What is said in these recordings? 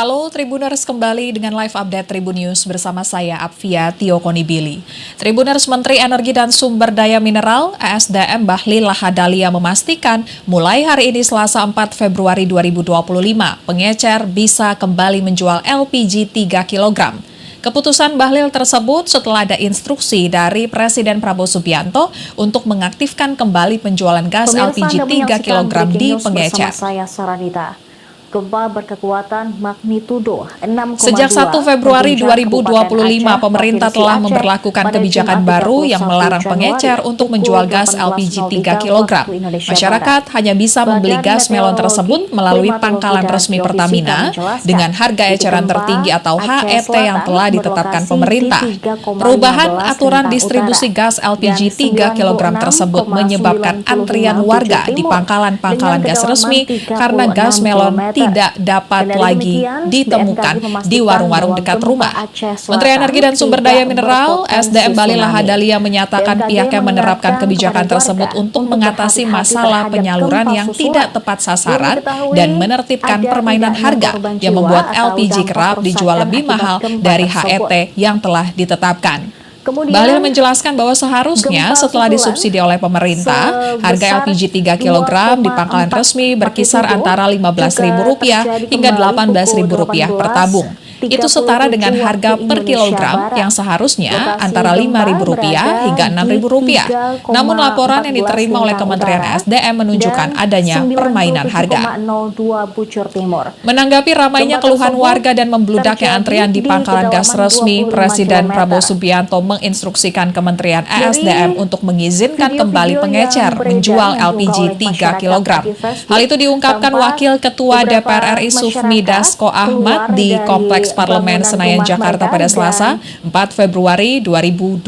Halo Tribuners, kembali dengan live update Tribun News bersama saya Apvia Tio Konibili. Tribuners, Menteri Energi dan Sumber Daya Mineral (ESDM) Bahlil Lahadalia memastikan mulai hari ini Selasa 4 Februari 2025, pengecer bisa kembali menjual LPG 3 kg. Keputusan Bahlil tersebut setelah ada instruksi dari Presiden Prabowo Subianto untuk mengaktifkan kembali penjualan gas LPG 3 kg di pengecer. Saya Saranita. Gempa berkekuatan magnitudo 6,2. Sejak 1 Februari 2025, pemerintah telah memberlakukan kebijakan baru yang melarang pengecer untuk menjual gas LPG 3 kg. Masyarakat hanya bisa membeli gas melon tersebut melalui pangkalan resmi Pertamina dengan harga eceran tertinggi atau HET yang telah ditetapkan pemerintah. Perubahan aturan distribusi gas LPG 3 kg tersebut menyebabkan antrian warga di pangkalan-pangkalan gas resmi karena gas melon tidak dapat lagi ditemukan di warung-warung dekat rumah. Menteri Energi dan Sumber Daya Mineral (ESDM) Bahlil Lahadalia menyatakan pihaknya menerapkan kebijakan tersebut untuk mengatasi masalah penyaluran yang tidak tepat sasaran dan menertibkan permainan harga yang membuat LPG kerap dijual lebih mahal dari HET yang telah ditetapkan. Bahlil menjelaskan bahwa seharusnya setelah disubsidi oleh pemerintah, harga LPG 3 kg di pangkalan resmi berkisar antara Rp15.000 hingga Rp18.000 per tabung. Itu setara dengan harga per kilogram yang seharusnya antara Rp5.000 hingga Rp6.000. Namun laporan yang diterima oleh Kementerian SDM menunjukkan adanya permainan harga. Menanggapi ramainya keluhan warga dan membludaknya antrian di pangkalan gas resmi, Presiden Prabowo Subianto menginstruksikan Kementerian ESDM untuk mengizinkan kembali pengecer menjual LPG 3 kg. Hal itu diungkapkan Wakil Ketua DPR RI Sufmi Dasko Ahmad di Kompleks Parlemen Senayan, Jakarta pada Selasa 4 Februari 2025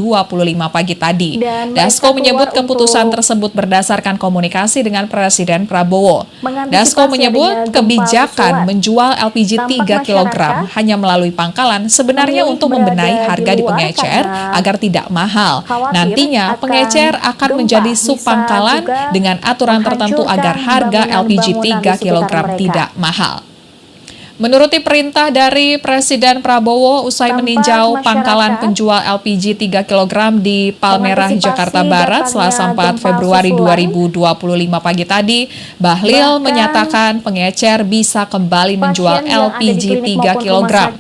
pagi tadi. Dasko menyebut keputusan tersebut berdasarkan komunikasi dengan Presiden Prabowo. Dasko menyebut kebijakan menjual LPG 3 kg hanya melalui pangkalan sebenarnya untuk membenahi harga di pengecer agar tidak mahal. Nantinya pengecer akan menjadi subpangkalan dengan aturan tertentu agar harga LPG 3 kg tidak mahal. Menuruti perintah dari Presiden Prabowo usai meninjau pangkalan penjual LPG 3 kg di Palmerah, Jakarta Barat, Selasa 4 Februari 2025 pagi tadi, Bahlil menyatakan pengecer bisa kembali menjual LPG 3 kg.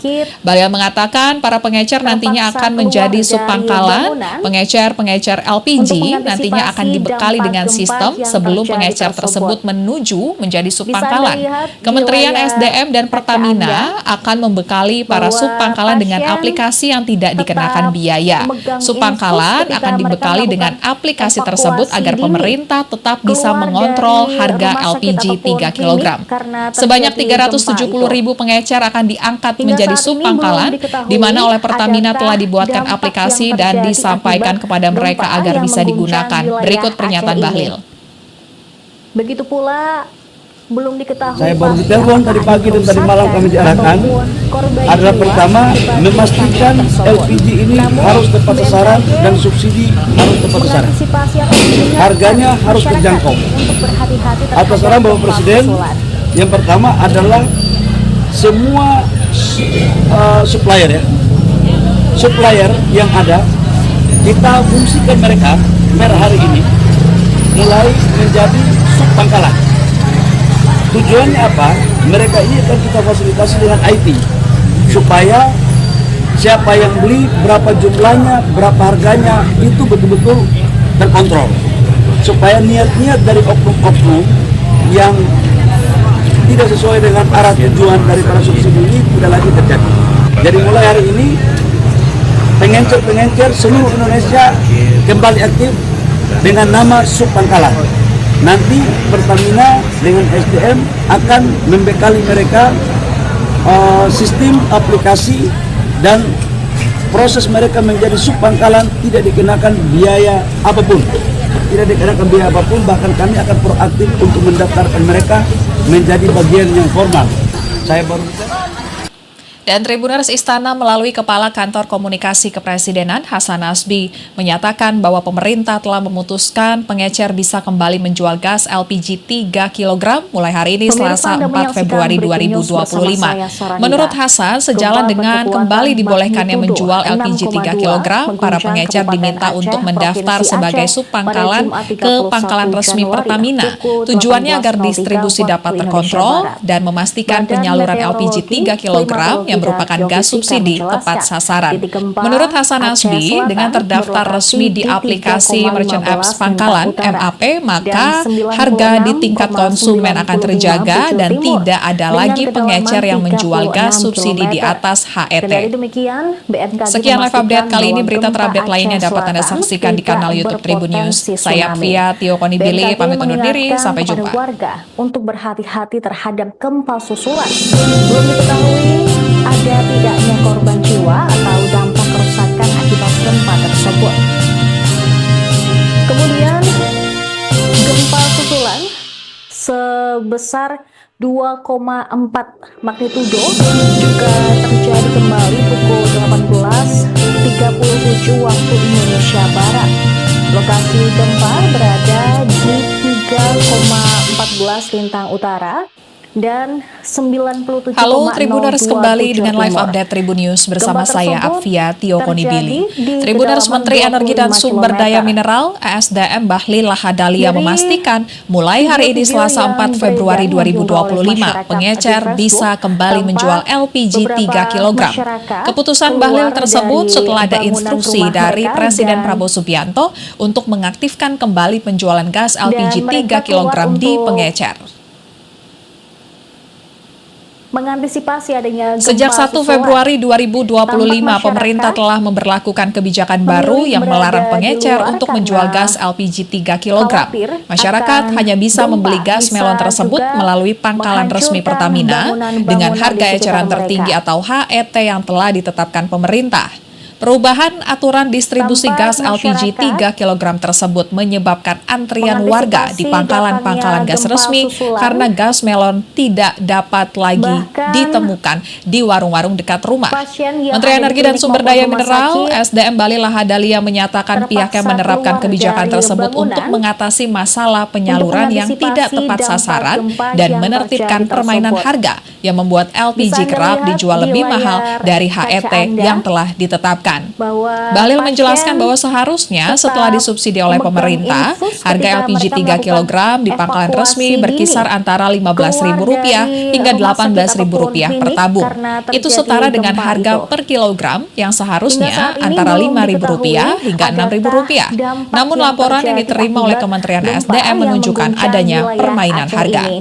Bahlil mengatakan para pengecer nantinya akan menjadi subpangkalan, pengecer LPG nantinya akan dibekali dengan sistem sebelum pengecer tersebut menuju menjadi subpangkalan. Kementerian SDM dan Pertamina akan membekali para subpangkalan dengan aplikasi yang tidak dikenakan biaya. Subpangkalan akan dibekali dengan aplikasi tersebut agar pemerintah tetap bisa mengontrol harga LPG 3 kg. Sebanyak 370.000 pengecer akan diangkat menjadi subpangkalan, di mana oleh Pertamina telah dibuatkan aplikasi dan disampaikan kepada mereka agar bisa digunakan. Berikut pernyataan Bahlil. Begitu pula belum diketahui. Saya baru ditelepon tadi pagi dan tadi malam kami diarahkan adalah pertama memastikan LPG ini harus tepat sasaran dan subsidi harus tepat sasaran. Harganya harus terjangkau. Atas arahan Bapak Presiden, yang pertama adalah semua supplier yang ada kita fungsikan mereka hari ini mulai menjadi subpangkalan. Tujuannya apa? Mereka ini akan kita fasilitasi dengan IT supaya siapa yang beli, berapa jumlahnya, berapa harganya itu betul-betul terkontrol. Supaya niat-niat dari oknum-oknum yang tidak sesuai dengan arah tujuan dari para subsidi ini tidak lagi terjadi. Jadi mulai hari ini pengencer seluruh Indonesia kembali aktif dengan nama subpangkalan. Nanti Pertamina dengan SDM akan membekali mereka sistem aplikasi dan proses mereka menjadi subpangkalan tidak dikenakan biaya apapun. Bahkan kami akan proaktif untuk mendaftarkan mereka menjadi bagian yang formal. Saya baru Dan Tribuners Istana melalui Kepala Kantor Komunikasi Kepresidenan Hasan Nasbi menyatakan bahwa pemerintah telah memutuskan pengecer bisa kembali menjual gas LPG 3 kg mulai hari ini Selasa 4 Februari 2025. Menurut Hasan, sejalan dengan kembali dibolehkannya menjual LPG 3 kg, para pengecer diminta untuk mendaftar sebagai subpangkalan ke pangkalan resmi Pertamina. Tujuannya agar distribusi dapat terkontrol dan memastikan penyaluran LPG 3 kg yang merupakan gas subsidi tepat sasaran. Menurut Hasan Nasbi, dengan terdaftar resmi di aplikasi Merchant Apps Pangkalan (MAP), maka harga di tingkat konsumen akan terjaga dan tidak ada lagi pengecer yang menjual gas subsidi di atas HET. Sekian live update kali ini. Berita terupdate lainnya dapat Anda saksikan di kanal YouTube Tribun News. Saya Apvia Tio Konibili pamit undur diri. Sampai jumpa. Warga untuk berhati-hati terhadap gempa susulan. Belum diketahui ada tidaknya korban jiwa atau dampak kerusakan akibat gempa tersebut. Kemudian gempa susulan sebesar 2,4 magnitudo juga terjadi kembali pukul 18.37 waktu Indonesia Barat. Lokasi gempa berada di 3,14 lintang utara dan 97,07 Halo Tribuners, kembali dengan live timur. update Tribun News bersama Gempa saya tersebut Apvia Tio Konibili. terjadi di Tribuners, kedalaman Menteri Energi dan 25 Sumber Daya kilometer. Mineral (ASDM) Bahlil Lahadalia Dari memastikan mulai hari ini video Selasa 4 yang Februari beredar yang diunggah oleh 2025, masyarakat pengecer di bisa Facebook, kembali tampak menjual LPG 3 beberapa kg. masyarakat Keputusan keluar Bahlil tersebut dari setelah ada bangunan instruksi rumah dari mereka Presiden dan Prabowo Subianto untuk mengaktifkan kembali penjualan gas LPG 3 mereka kg keluar di untuk pengecer. mengantisipasi adanya gempa Sejak 1 susulan. Februari 2025, Tampak pemerintah masyarakat telah memberlakukan kebijakan baru yang berada melarang di pengecer luar untuk karena menjual gas LPG 3 kg. khawatir Masyarakat akan hanya bisa gempa membeli gas bisa melon tersebut juga melalui pangkalan resmi menghancurkan Pertamina bangunan-bangunan dengan di harga sekitar eceran mereka. tertinggi atau HET yang telah ditetapkan pemerintah. Perubahan aturan distribusi gas Tampak LPG 3 kg tersebut menyebabkan antrian warga di pangkalan-pangkalan gas gempa resmi susulan. karena gas melon tidak dapat lagi Bahkan ditemukan di warung-warung dekat rumah. pasien yang Menteri ada di Energi dan klinik Sumber maupun Daya rumah Mineral sakit (SDM) Bahlil Lahadalia menyatakan terpaksa pihaknya menerapkan keluar kebijakan dari tersebut bangunan untuk mengatasi masalah penyaluran yang tidak mengantisipasi tepat dampak sasaran gempa dan yang menertibkan terjadi permainan tersebut. harga yang membuat LPG Bisa Anda kerap lihat dijual di lebih mahal layar dari kaca HET Anda yang telah ditetapkan. bahwa Bahlil pasien menjelaskan bahwa seharusnya setelah tetap disubsidi oleh memegang pemerintah, infus harga ketika LPG mereka 3 kg di pangkalan evakuasi resmi dini berkisar antara Rp15.000 keluar dari hingga rumah sakit Rp18.000 ataupun per klinik tabung. karena Itu terjadi setara dengan gempa harga itu. per kilogram yang Hingga seharusnya saat ini antara belum Rp5.000 diketahui hingga Rp6.000. adakah dampak Namun yang laporan yang terjadi diterima oleh akibat Kementerian gempa SDM yang menunjukkan mengguncang adanya wilayah permainan Aceh harga. ini.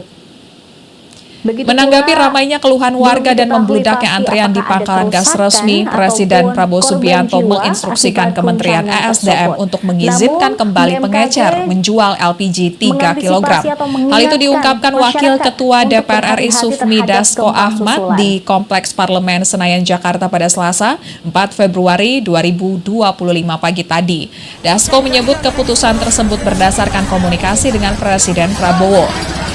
Begitu Menanggapi pula, ramainya keluhan warga dan belum membludaknya diketahui antrian di pasti pangkalan apakah gas ada resmi, kerusakan Presiden ataupun Prabowo korban Subianto jiwa menginstruksikan akibat Kementerian guncangan ASDM tersebut. untuk mengizinkan Namun, kembali BMKG pengecer menjual LPG 3 kg. mengantisipasi atau Hal itu diungkapkan Wakil masyarakat Ketua untuk DPR RI berhati-hati Sufmi terhadap Dasko gempa Ahmad susulan. di Kompleks Parlemen Senayan, Jakarta pada Selasa 4 Februari 2025 pagi tadi. Dasko menyebut keputusan tersebut berdasarkan komunikasi dengan Presiden Prabowo.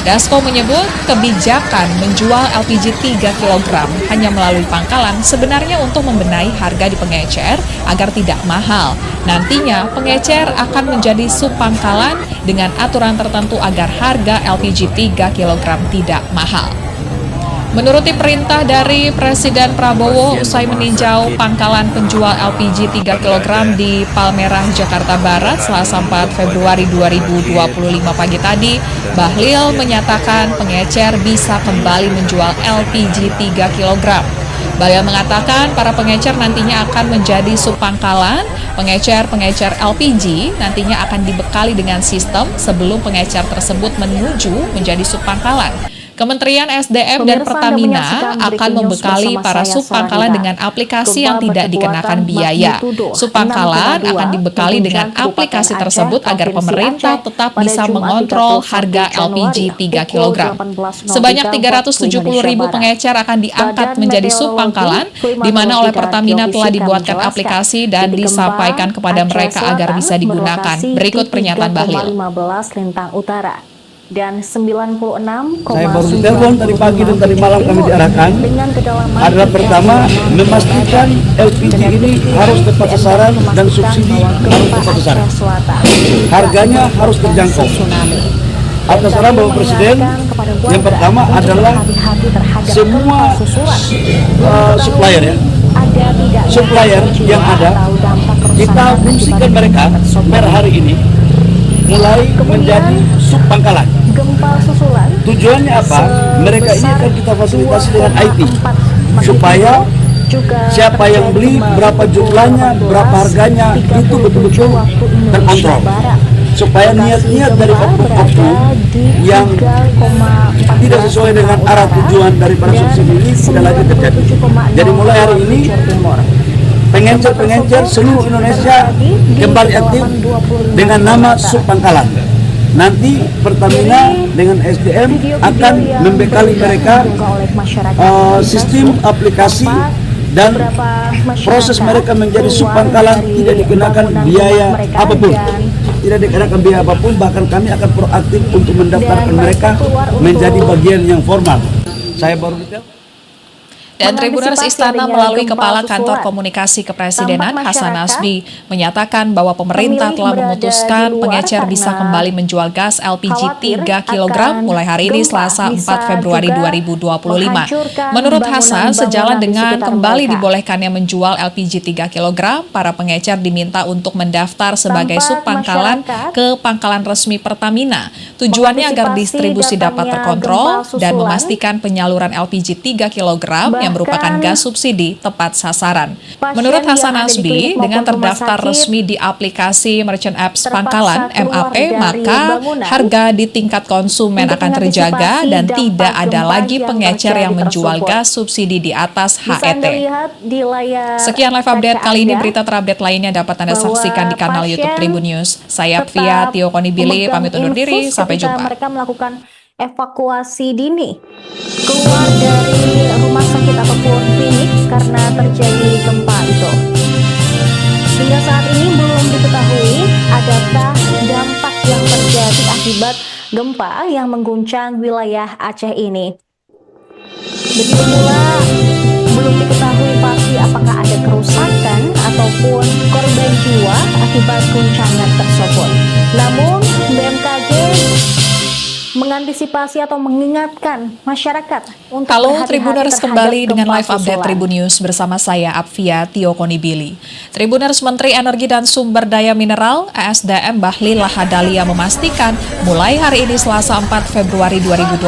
Dasko menyebut kebijakan menjual LPG 3 kg hanya melalui pangkalan sebenarnya untuk membenahi harga di pengecer agar tidak mahal. Nantinya pengecer akan menjadi subpangkalan dengan aturan tertentu agar harga LPG 3 kg tidak mahal. Menuruti perintah dari Presiden Prabowo usai meninjau pangkalan penjual LPG 3 kg di Palmerah, Jakarta Barat, Selasa 4 Februari 2025 pagi tadi, Bahlil menyatakan pengecer bisa kembali menjual LPG 3 kg. Bahlil mengatakan para pengecer nantinya akan menjadi subpangkalan. Pengecer LPG nantinya akan dibekali dengan sistem sebelum pengecer tersebut menuju menjadi subpangkalan. Kementerian SDM dan Pemirsa, Anda Pertamina menyaksikan akan Breaking News membekali bersama para saya, subpangkalan Sarah dengan Rida. aplikasi Gempa yang tidak dikenakan berkekuatan biaya. magnitudo Subpangkalan 6,2 akan dibekali dengan mengguncang aplikasi Kabupaten tersebut Aceh, agar Provinsi pemerintah Aceh tetap pada bisa Jumat mengontrol 31 harga LPG Januari 3 kg. pukul 18.03 Sebanyak waktu 370.000 Indonesia pengecer akan diangkat Badan menjadi Meteorologi, subpangkalan, di mana oleh Klimatologi dan Pertamina telah Geofisika dibuatkan menjelaskan, aplikasi dan titik gempa disampaikan kepada Aceh mereka agar Selatan bisa digunakan. berlokasi Berikut di pernyataan Bahlil. 3,15 lintang utara. dan 96,9 Saya baru ditelepon tadi pagi dan tadi malam kami diarahkan dengan kedalaman adalah pertama memastikan LPG ini harus tepat sasaran dan subsidi harus tepat sasaran. Harganya harus terjangkau. Atas arahan Bapak Presiden, yang pertama adalah semua supplier supplier yang ada kita fungsikan mereka per hari ini mulai menjadi sub pangkalan. Gempa susulan. Tujuannya apa? Mereka ini akan kita fasilitasi dengan IT supaya siapa yang beli, berapa jumlahnya, berapa harganya itu betul-betul terkontrol. Supaya niat-niat dari oknum yang tidak sesuai dengan arah tujuan daripada subsidi ini tidak lagi terjadi. Jadi mulai hari ini pengencer-pengencer seluruh Indonesia kembali aktif dengan nama sub pangkalan. Nanti Pertamina dengan SDM akan membekali mereka sistem aplikasi dan proses mereka menjadi sub pangkalan tidak dikenakan biaya apapun. Tidak dikenakan biaya apapun, bahkan kami akan proaktif untuk mendaftarkan mereka menjadi bagian yang formal. Saya baru detail. Dan Tribuners Istana melalui Kepala Kantor Komunikasi Kepresidenan Hasan Nasbi menyatakan bahwa pemerintah telah memutuskan pengecer bisa kembali menjual gas LPG 3 kg mulai hari ini Selasa 4 Februari 2025. Menurut Hasan, sejalan dengan kembali dibolehkannya menjual LPG 3 kg, para pengecer diminta untuk mendaftar sebagai subpangkalan ke pangkalan resmi Pertamina. Tujuannya agar distribusi dapat terkontrol dan memastikan penyaluran LPG 3 kg yang merupakan gas subsidi tepat sasaran. Menurut Hasan Nasbi, dengan terdaftar resmi di aplikasi Merchant Apps Pangkalan (MAP), maka harga di tingkat konsumen akan terjaga dan tidak ada lagi pengecer yang menjual gas subsidi di atas HET. Sekian live update kali ini. Berita terupdate lainnya dapat Anda saksikan di kanal YouTube Tribun News. Saya Apvia Tio Konibili pamit undur diri. Sampai jumpa. Mereka melakukan evakuasi dini keluar dari rumah sakit ataupun klinik karena terjadi gempa itu. Hingga saat ini belum diketahui adakah dampak yang terjadi akibat gempa yang mengguncang wilayah Aceh ini. Begitu pula belum diketahui pasti apakah ada kerusakan ataupun korban jiwa akibat guncangan tersebut. Namun BMKG mengantisipasi atau mengingatkan masyarakat untuk Halo berhati-hati Tribuners, terhadap kembali dengan gempa live update susulan. Tribun News bersama saya Apvia Tio Konibili. Tribuners, Menteri Energi dan Sumber Daya Mineral (ESDM) Bahlil Lahadalia memastikan mulai hari ini Selasa 4 Februari 2025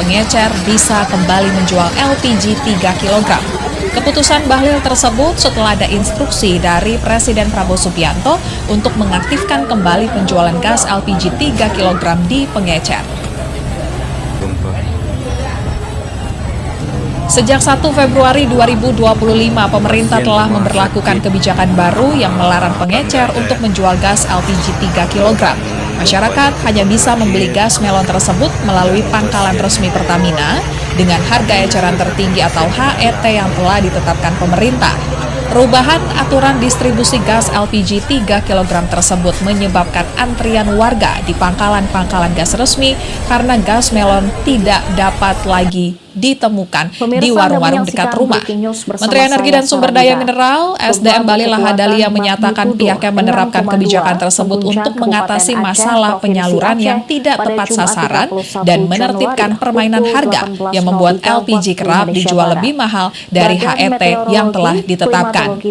pengecer bisa kembali menjual LPG 3 kg. Keputusan Bahlil tersebut setelah ada instruksi dari Presiden Prabowo Subianto untuk mengaktifkan kembali penjualan gas LPG 3 kg di pengecer. Sejak 1 Februari 2025, pemerintah telah memberlakukan kebijakan baru yang melarang pengecer untuk menjual gas LPG 3 kg. Masyarakat hanya bisa membeli gas melon tersebut melalui pangkalan resmi Pertamina dengan harga eceran tertinggi atau HET yang telah ditetapkan pemerintah. Perubahan aturan distribusi gas LPG 3 kg tersebut menyebabkan antrian warga di pangkalan-pangkalan gas resmi karena gas melon tidak dapat lagi ditemukan di warung-warung dekat rumah. Menteri Energi dan Sumber Daya Mineral (ESDM) Bahlil Lahadalia menyatakan pihaknya menerapkan kebijakan tersebut untuk mengatasi masalah penyaluran yang tidak tepat sasaran dan menertibkan permainan harga yang membuat LPG kerap dijual lebih mahal dari HET yang telah ditetapkan.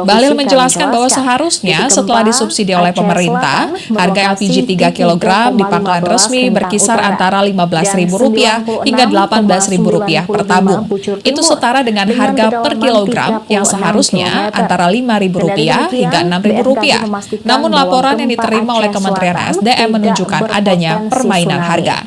Bahlil menjelaskan bahwa seharusnya setelah disubsidi oleh pemerintah, harga LPG 3 kg di pangkalan resmi berkisar antara Rp15.000 hingga Rp18.000 per tabung. Itu setara dengan harga per kilogram yang seharusnya antara Rp5.000 hingga Rp6.000. Namun laporan yang diterima oleh Kementerian ESDM menunjukkan adanya permainan harga.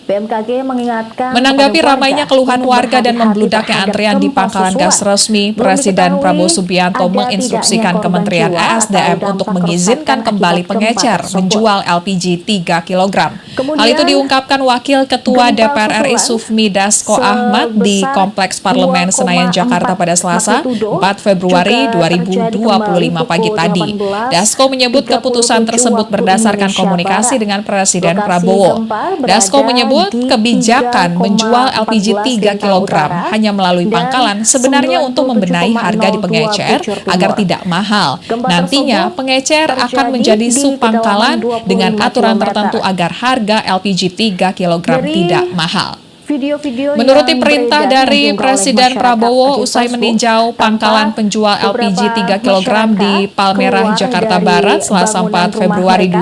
BMKG mengingatkan Menanggapi kepada ramainya warga keluhan untuk warga dan berhati-hati membludaknya terhadap antrian di gempa pangkalan susulan. gas resmi, Belum Presiden diketahui Prabowo Subianto ada menginstruksikan tidaknya korban Kementerian jiwa ESDM atau untuk dampak mengizinkan kerusakan kembali akibat pengecer gempa tersebut. menjual LPG 3 kg. Kemudian, Hal itu diungkapkan Wakil Ketua gempa DPR RI susulan Sufmi Dasko Ahmad di sebesar Kompleks Parlemen Senayan 2,4 Jakarta pada Selasa, magnitudo 4 Februari juga terjadi 2025 pagi kembali tadi. pukul Dasko menyebut 18.37 keputusan tersebut waktu berdasarkan Indonesia komunikasi Barat. dengan Presiden Lokasi Prabowo. gempa berada Dasko menyebut di kebijakan menjual LPG 3 3,14 kg Utara hanya melalui dan pangkalan sebenarnya untuk membenahi harga di 97,02 pengecer Pucur agar Timur. tidak mahal. Gempa Nantinya tersebut pengecer akan terjadi menjadi di subpangkalan kedalaman 25 dengan aturan km. tertentu agar harga LPG 3 kg Dari tidak mahal. Video-video Menuruti yang perintah beredar dari yang diunggah oleh Presiden masyarakat Prabowo di usai Facebook, meninjau pangkalan tampak penjual LPG 3 kg di masyarakat Palmerah, keluar Jakarta dari Barat Selasa bangunan 4 rumah Februari mereka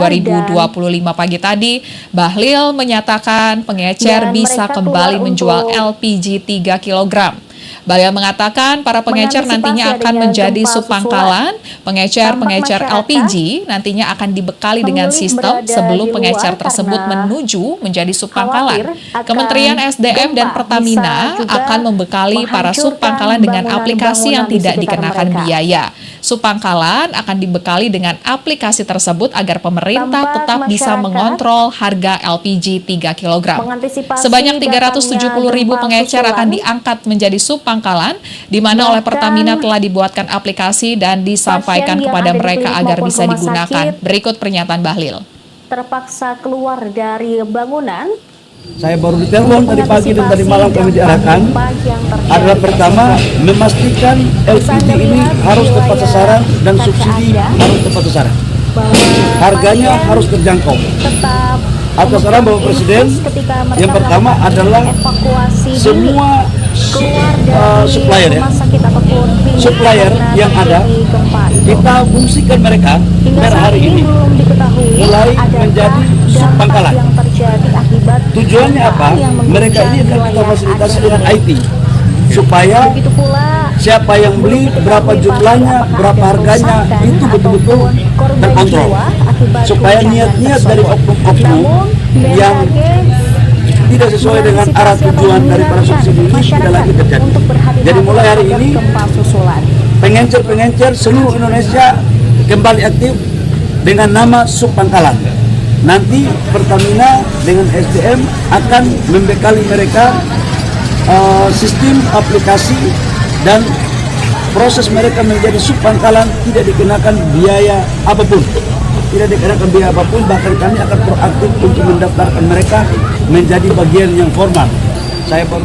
2025 pagi tadi. Bahlil menyatakan pengecer dan bisa mereka kembali keluar menjual untuk LPG 3 kg. Bahlil mengatakan para pengecer nantinya akan adanya menjadi gempa subpangkalan. Pengecer Tampak LPG nantinya akan dibekali dengan memilih sistem berada sebelum di pengecer luar tersebut karena menuju menjadi subpangkalan. khawatir akan Kementerian SDM dan gempa Pertamina bisa juga akan membekali para menghancurkan subpangkalan dengan aplikasi yang bangunan di tidak sekitar dikenakan mereka. biaya. Subpangkalan akan dibekali dengan aplikasi tersebut agar pemerintah Tampak tetap bisa masyarakat mengontrol harga LPG 3 kg. mengantisipasi Sebanyak datangnya 370.000 gempa pengecer akan susulan. diangkat menjadi subpangkalan, di mana oleh Bahkan, Pertamina telah dibuatkan aplikasi dan disampaikan pasien yang kepada ada di mereka klinik agar maupun bisa rumah digunakan. sakit Berikut pernyataan Bahlil. terpaksa keluar dari bangunan. Saya baru ditelepon tadi pagi dan tadi malam kami diarahkan adalah pertama memastikan LPG ini harus tepat sasaran dan subsidi harus tepat sasaran. Harganya harus terjangkau. Tetap Atas arahan Bapak Presiden, yang pertama adalah semua supplier ya, supplier yang ada kita fungsikan mereka per hari ini mulai menjadi subpangkalan. Tujuannya apa? Mereka ini akan kita fasilitasi dengan IT supaya siapa yang beli, berapa jumlahnya, berapa harganya, itu betul-betul terkontrol. Supaya niat-niat dari oknum-oknum yang tidak sesuai dengan arah tujuan daripada subsidi ini tidak lagi terjadi. Jadi mulai hari ini, pengencer-pengencer seluruh Indonesia kembali aktif dengan nama subpangkalan. Nanti Pertamina dengan SDM akan membekali mereka sistem aplikasi dan proses mereka menjadi subpangkalan tidak dikenakan biaya apapun. Tidak dikenakan biaya apapun, bahkan kami akan proaktif untuk mendaftarkan mereka menjadi bagian yang formal. Saya baru.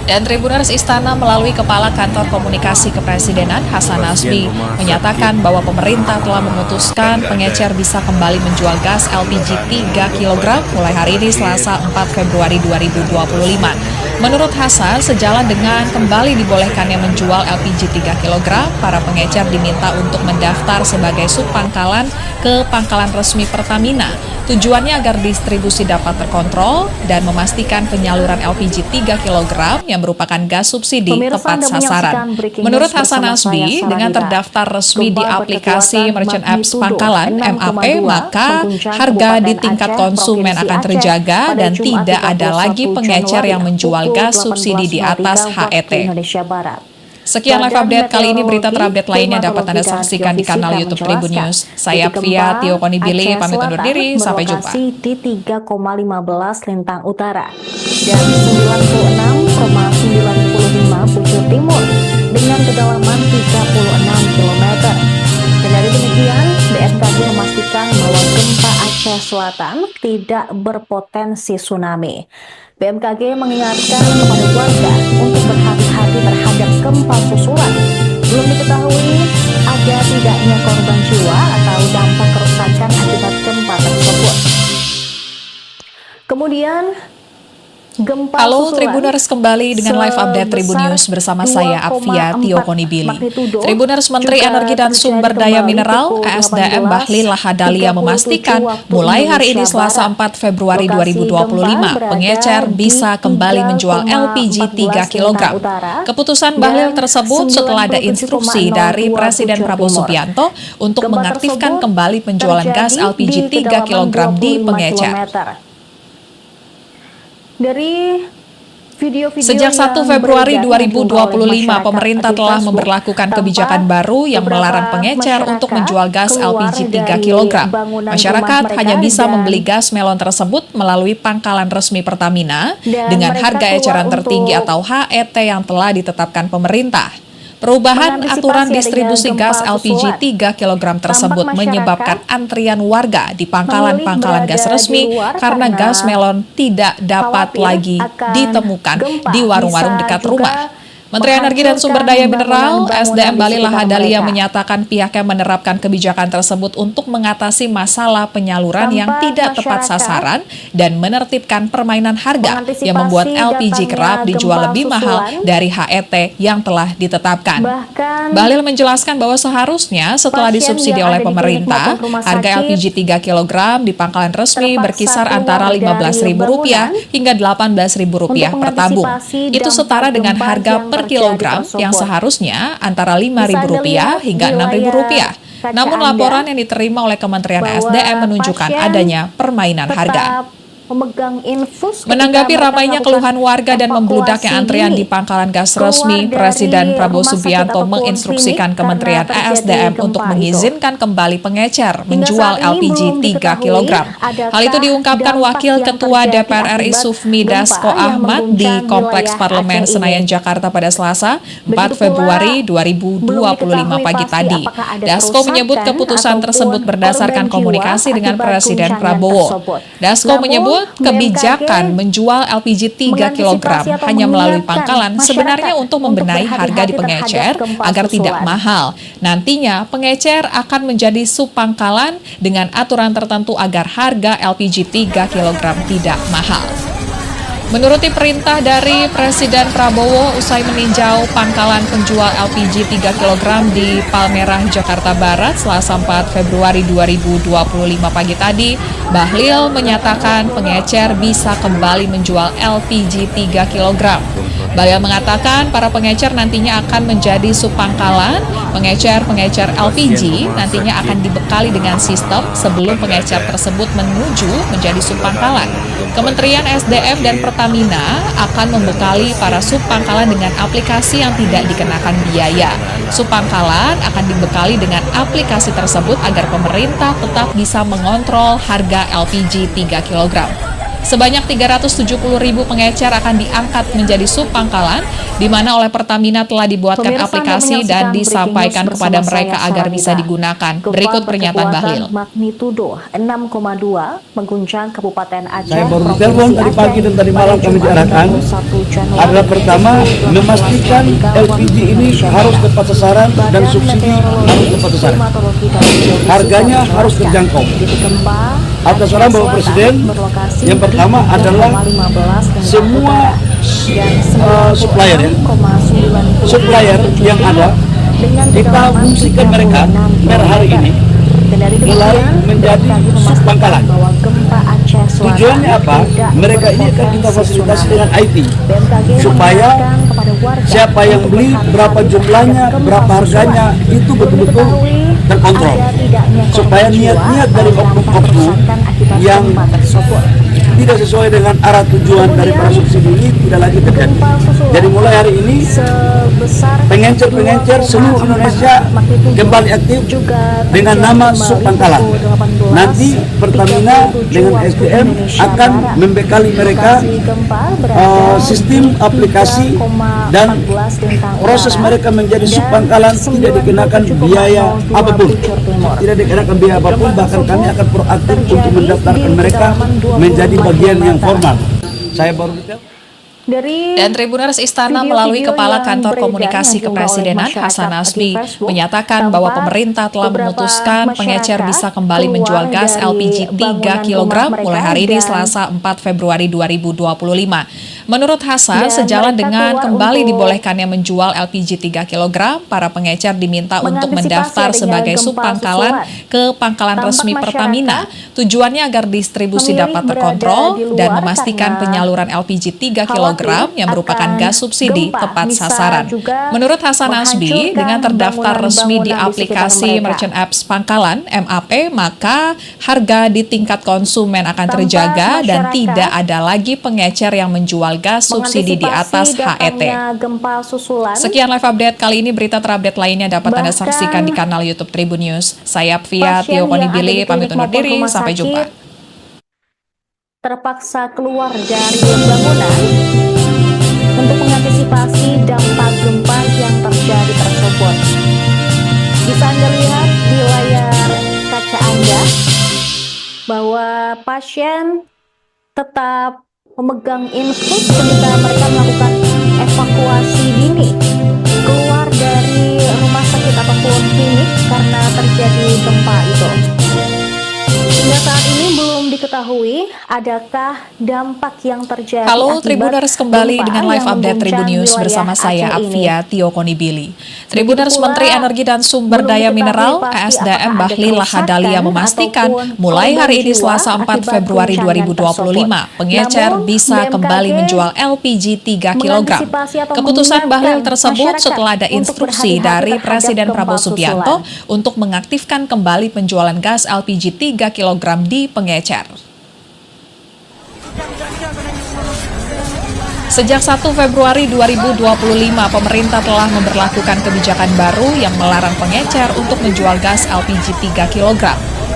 Dan Tribuners Istana melalui Kepala Kantor Komunikasi Kepresidenan Hasan Nasbi menyatakan bahwa pemerintah telah memutuskan pengecer bisa kembali menjual gas LPG 3 kg mulai hari ini Selasa 4 Februari 2025. Menurut Hasan, sejalan dengan kembali dibolehkannya menjual LPG 3 kg, para pengecer diminta untuk mendaftar sebagai subpangkalan ke pangkalan resmi Pertamina. Tujuannya agar distribusi dapat terkontrol dan memastikan penyaluran LPG 3 kg yang merupakan gas subsidi tepat sasaran. Menurut Hasan Nasbi, dengan terdaftar resmi di aplikasi Merchant Apps Pangkalan MAP, maka harga di tingkat konsumen akan terjaga dan tidak ada lagi pengecer yang menjual gas subsidi di atas HET. Sekian live update kali ini. Berita terupdate lainnya dapat Anda saksikan di kanal YouTube Tribun News. Saya Via Tio Konibili pamit undur diri. Sampai jumpa. Di 3,15 Lintang Utara dan 96,95 Pucur Timur dengan kedalaman 36 km. Dan dari demikian, BMKG memastikan bahwa gempa Aceh Selatan tidak berpotensi tsunami. BMKG mengingatkan kepada warga untuk berhati-hati terhadap gempa susulan. Belum diketahui ada tidaknya korban jiwa atau dampak kerusakan akibat gempa tersebut. Kemudian, gempa Halo susulan Tribuners, kembali dengan live update Tribun News bersama saya Apvia Tio Konibili. Tribuners, Menteri Energi dan Sumber Daya Mineral (ESDM) Bahlil Lahadalia memastikan mulai hari ini Selasa 4 Februari 2025 pengecer bisa kembali menjual LPG 3 kg. Keputusan Bahlil tersebut setelah ada instruksi dari Presiden Prabowo Subianto untuk mengaktifkan kembali penjualan gas LPG 3 kg di pengecer. Dari video-video Sejak 1 yang Februari beredar yang diunggah oleh 2025, masyarakat pemerintah di telah Facebook, memberlakukan tampak kebijakan baru yang beberapa melarang pengecer untuk masyarakat menjual gas keluar LPG 3 dari kg. bangunan Masyarakat rumah hanya mereka bisa dan membeli gas melon tersebut melalui pangkalan resmi Pertamina dengan mereka harga keluar eceran tertinggi untuk atau HET yang telah ditetapkan pemerintah. Perubahan mengantisipasi aturan adanya distribusi gas gempa LPG susulan. 3 kg tersebut Tampak menyebabkan antrian warga di pangkalan-pangkalan memilih gas berada resmi di luar karena karena gas melon tidak dapat khawatir lagi akan ditemukan gempa. di warung-warung Bisa dekat juga rumah. Menteri Energi dan Sumber menghancurkan Daya Mineral bangunan-bangunan SDM di Bali sekitar Lahadalia mereka. menyatakan pihaknya menerapkan kebijakan tersebut untuk mengatasi masalah penyaluran yang Tanpa tidak tepat masyarakat sasaran dan menertibkan permainan harga yang membuat mengantisipasi LPG datangnya kerap dijual gempa lebih mahal susulan. dari HET yang telah ditetapkan. Bahkan Bahlil menjelaskan bahwa seharusnya setelah pasien disubsidi yang oleh ada di klinik pemerintah, maupun rumah harga sakit LPG 3 kg di pangkalan resmi terpaksa berkisar keluar antara dari Rp15.000 hingga Rp18.000 untuk per tabung. mengantisipasi Itu dampak setara dengan gempa harga yang per terjadi kilogram tersebut. yang seharusnya antara Bisa Anda Rp5.000 lihat hingga di Rp6.000. layar kaca Namun Anda laporan yang diterima oleh Kementerian bahwa SDM menunjukkan pasien adanya permainan harga. tetap memegang infus ketika Menanggapi mereka ramainya melakukan keluhan warga dan membludaknya evakuasi antrian dini di pangkalan gas keluar resmi, dari Presiden Prabowo rumah sakit Subianto ataupun menginstruksikan klinik Kementerian karena terjadi ESDM gempa untuk itu. mengizinkan kembali pengecer Hingga menjual saat ini LPG belum 3 diketahui kg. Hal itu adakah diungkapkan dampak Wakil yang Ketua terjadi DPR RI akibat Sufmi gempa Dasko yang Ahmad di mengguncang Kompleks wilayah Parlemen Aceh Senayan, ini. Jakarta pada Selasa 4 Begitu pula, Februari belum 2025 diketahui pagi pasti tadi. apakah ada Dasko menyebut kerusakan keputusan ataupun tersebut berdasarkan korban jiwa komunikasi dengan akibat Presiden guncangan Prabowo. tersebut. Dasko Namun, menyebut kebijakan BMKG menjual LPG 3 kg mengantisipasi atau hanya melalui mengingatkan pangkalan sebenarnya masyarakat untuk membenahi harga di berhati-hati pengecer terhadap gempa agar tidak susulan. mahal. Nantinya pengecer akan menjadi subpangkalan dengan aturan tertentu agar harga LPG 3 kg tidak mahal. Menuruti perintah dari Presiden Prabowo usai meninjau pangkalan penjual LPG 3 kg di Palmerah, Jakarta Barat, Selasa 4 Februari 2025 pagi tadi, Bahlil menyatakan pengecer bisa kembali menjual LPG 3 kg. Bahlil mengatakan para pengecer nantinya akan menjadi subpangkalan. Pengecer-pengecer LPG nantinya akan dibekali dengan sistem sebelum pengecer tersebut menuju menjadi subpangkalan. Kementerian SDM dan Pertamina akan membekali para subpangkalan dengan aplikasi yang tidak dikenakan biaya. Subpangkalan akan dibekali dengan aplikasi tersebut agar pemerintah tetap bisa mengontrol harga LPG 3 kg. Sebanyak 370.000 pengecer akan diangkat menjadi subpangkalan, di mana oleh Pertamina telah dibuatkan Pemirsa, aplikasi Anda dan menyaksikan disampaikan Breaking News kepada bersama mereka saya, agar Saranida. bisa digunakan. Gempa Berikut pernyataan Bahlil. berkekuatan magnitudo 6,2 mengguncang Kabupaten Aceh. Saya baru Provinsi ditelepon tadi Aceh pagi dan tadi malam pada kami Jumat diarahkan 21 Januari adalah pertama 2018 memastikan ketika LPG ini waktu harus tepat sasaran dan Badan subsidi Meteorologi, harus tepat sasaran. Klimatologi dan Geofisika Harganya harus menjelaskan, terjangkau. titik gempa Atas Aceh arahan Bapak Selatan Presiden, berlokasi yang pertama di adalah 15 dan semua dan supplier ya, 96,97 supplier yang ada dengan kita kedalaman fungsikan mereka 36 per hari km. ini Dan dari mulai demikian, menjadi BMKG memastikan subpangkalan. bahwa gempa Aceh Selatan Tujuannya apa? tidak Mereka ini akan kita berpotensi fasilitasi tsunami. dengan IT BMKG supaya mengingatkan kepada warga siapa yang untuk beli, berhati-hati berapa terhadap jumlahnya, gempa berapa susulan. harganya, itu Belum betul-betul diketahui terkontrol. ada tidaknya korban Supaya jiwa niat-niat atau dari dampak oknum-oknum kerusakan akibat yang gempa tersebut. tidak sesuai dengan arah tujuan dari para subsidi ini tidak lagi terjadi. Gempa susulan Jadi mulai hari ini sebesar pengencer-pengencer seluruh 2,4 Indonesia magnitudo kembali aktif juga dengan terjadi nama kembali subpangkalan. pukul 18 Nanti Pertamina 37 dengan waktu SDM Indonesia akan Barat. membekali mereka Lokasi gempa berada sistem di aplikasi 3,14 dan lintang proses utara mereka menjadi dan subpangkalan tidak dikenakan 97,02 biaya apapun. bujur timur. Tidak dikenakan biaya apapun, bahkan kami akan proaktif untuk terjadi mendaftarkan di mereka kedalaman 20 menjadi bagian yang meter. formal. Saya baru detail. Dari Dan Tribuners Istana video-video melalui Kepala yang Kantor beredar Komunikasi yang diunggah oleh Kepresidenan masyarakat Hasan di Nasbi Facebook, menyatakan bahwa tampak pemerintah telah beberapa memutuskan pengecer masyarakat bisa kembali menjual keluar gas dari LPG 3 bangunan kg rumah mulai mereka hari ini dan Selasa 4 Februari 2025. Menurut Hasan, Dan sejalan mereka dengan keluar kembali untuk dibolehkannya menjual LPG 3 kg, para pengecer diminta untuk mengantisipasi mendaftar adanya sebagai gempa subpangkalan susulan. ke pangkalan Tampak resmi masyarakat Pertamina. Tujuannya agar distribusi memilih dapat berada terkontrol di luar dan memastikan karena penyaluran LPG 3 kg yang merupakan akan gas subsidi gempa. tepat Bisa sasaran. juga Menurut Hasan Nasbi, dengan terdaftar resmi di bangunan-bangunan di sekitar aplikasi mereka. Merchant Apps Pangkalan MAP, maka harga di tingkat konsumen akan Tanpa terjaga dan masyarakat tidak ada lagi pengecer yang menjual gas subsidi di atas mengantisipasi HET. datangnya gempa susulan. Sekian live update kali ini. Berita terupdate lainnya dapat Anda Bahkan saksikan di kanal YouTube Tribun News. Saya Pvia pasien Tio yang ada Konibili di pamit klinik undur maupun diri. rumah Sampai sakit jumpa. terpaksa keluar dari bangunan untuk mengantisipasi dampak gempa yang terjadi tersebut. Bisa Anda lihat di layar kaca Anda bahwa pasien tetap memegang infus ketika mereka melakukan evakuasi dini keluar dari rumah sakit ataupun klinik karena terjadi gempa itu. Hingga saat ini belum diketahui adakah dampak yang terjadi. Halo Tribuners, kembali gempa dengan live yang update Tribun mengguncang News wilayah bersama saya Aceh ini. Apvia Tio Konibili. Tribuners, Begitu pula, Menteri Energi dan Sumber belum Daya diketahui Mineral pasti ASDM apakah ada Bahlil Lahadalia kerusakan memastikan ataupun mulai korban hari ini jiwa Selasa 4 akibat Februari guncangan 2025 pengecer Namun, bisa BMKG kembali menjual LPG 3 kg. mengantisipasi atau Keputusan Bahlil mengingatkan tersebut masyarakat setelah ada untuk instruksi berhati-hati dari terhadap Presiden gempa Prabowo Subianto susulan. untuk mengaktifkan kembali penjualan gas LPG 3 kg di pengecer. Sejak 1 Februari 2025, pemerintah telah memberlakukan kebijakan baru yang melarang pengecer untuk menjual gas LPG 3 kg.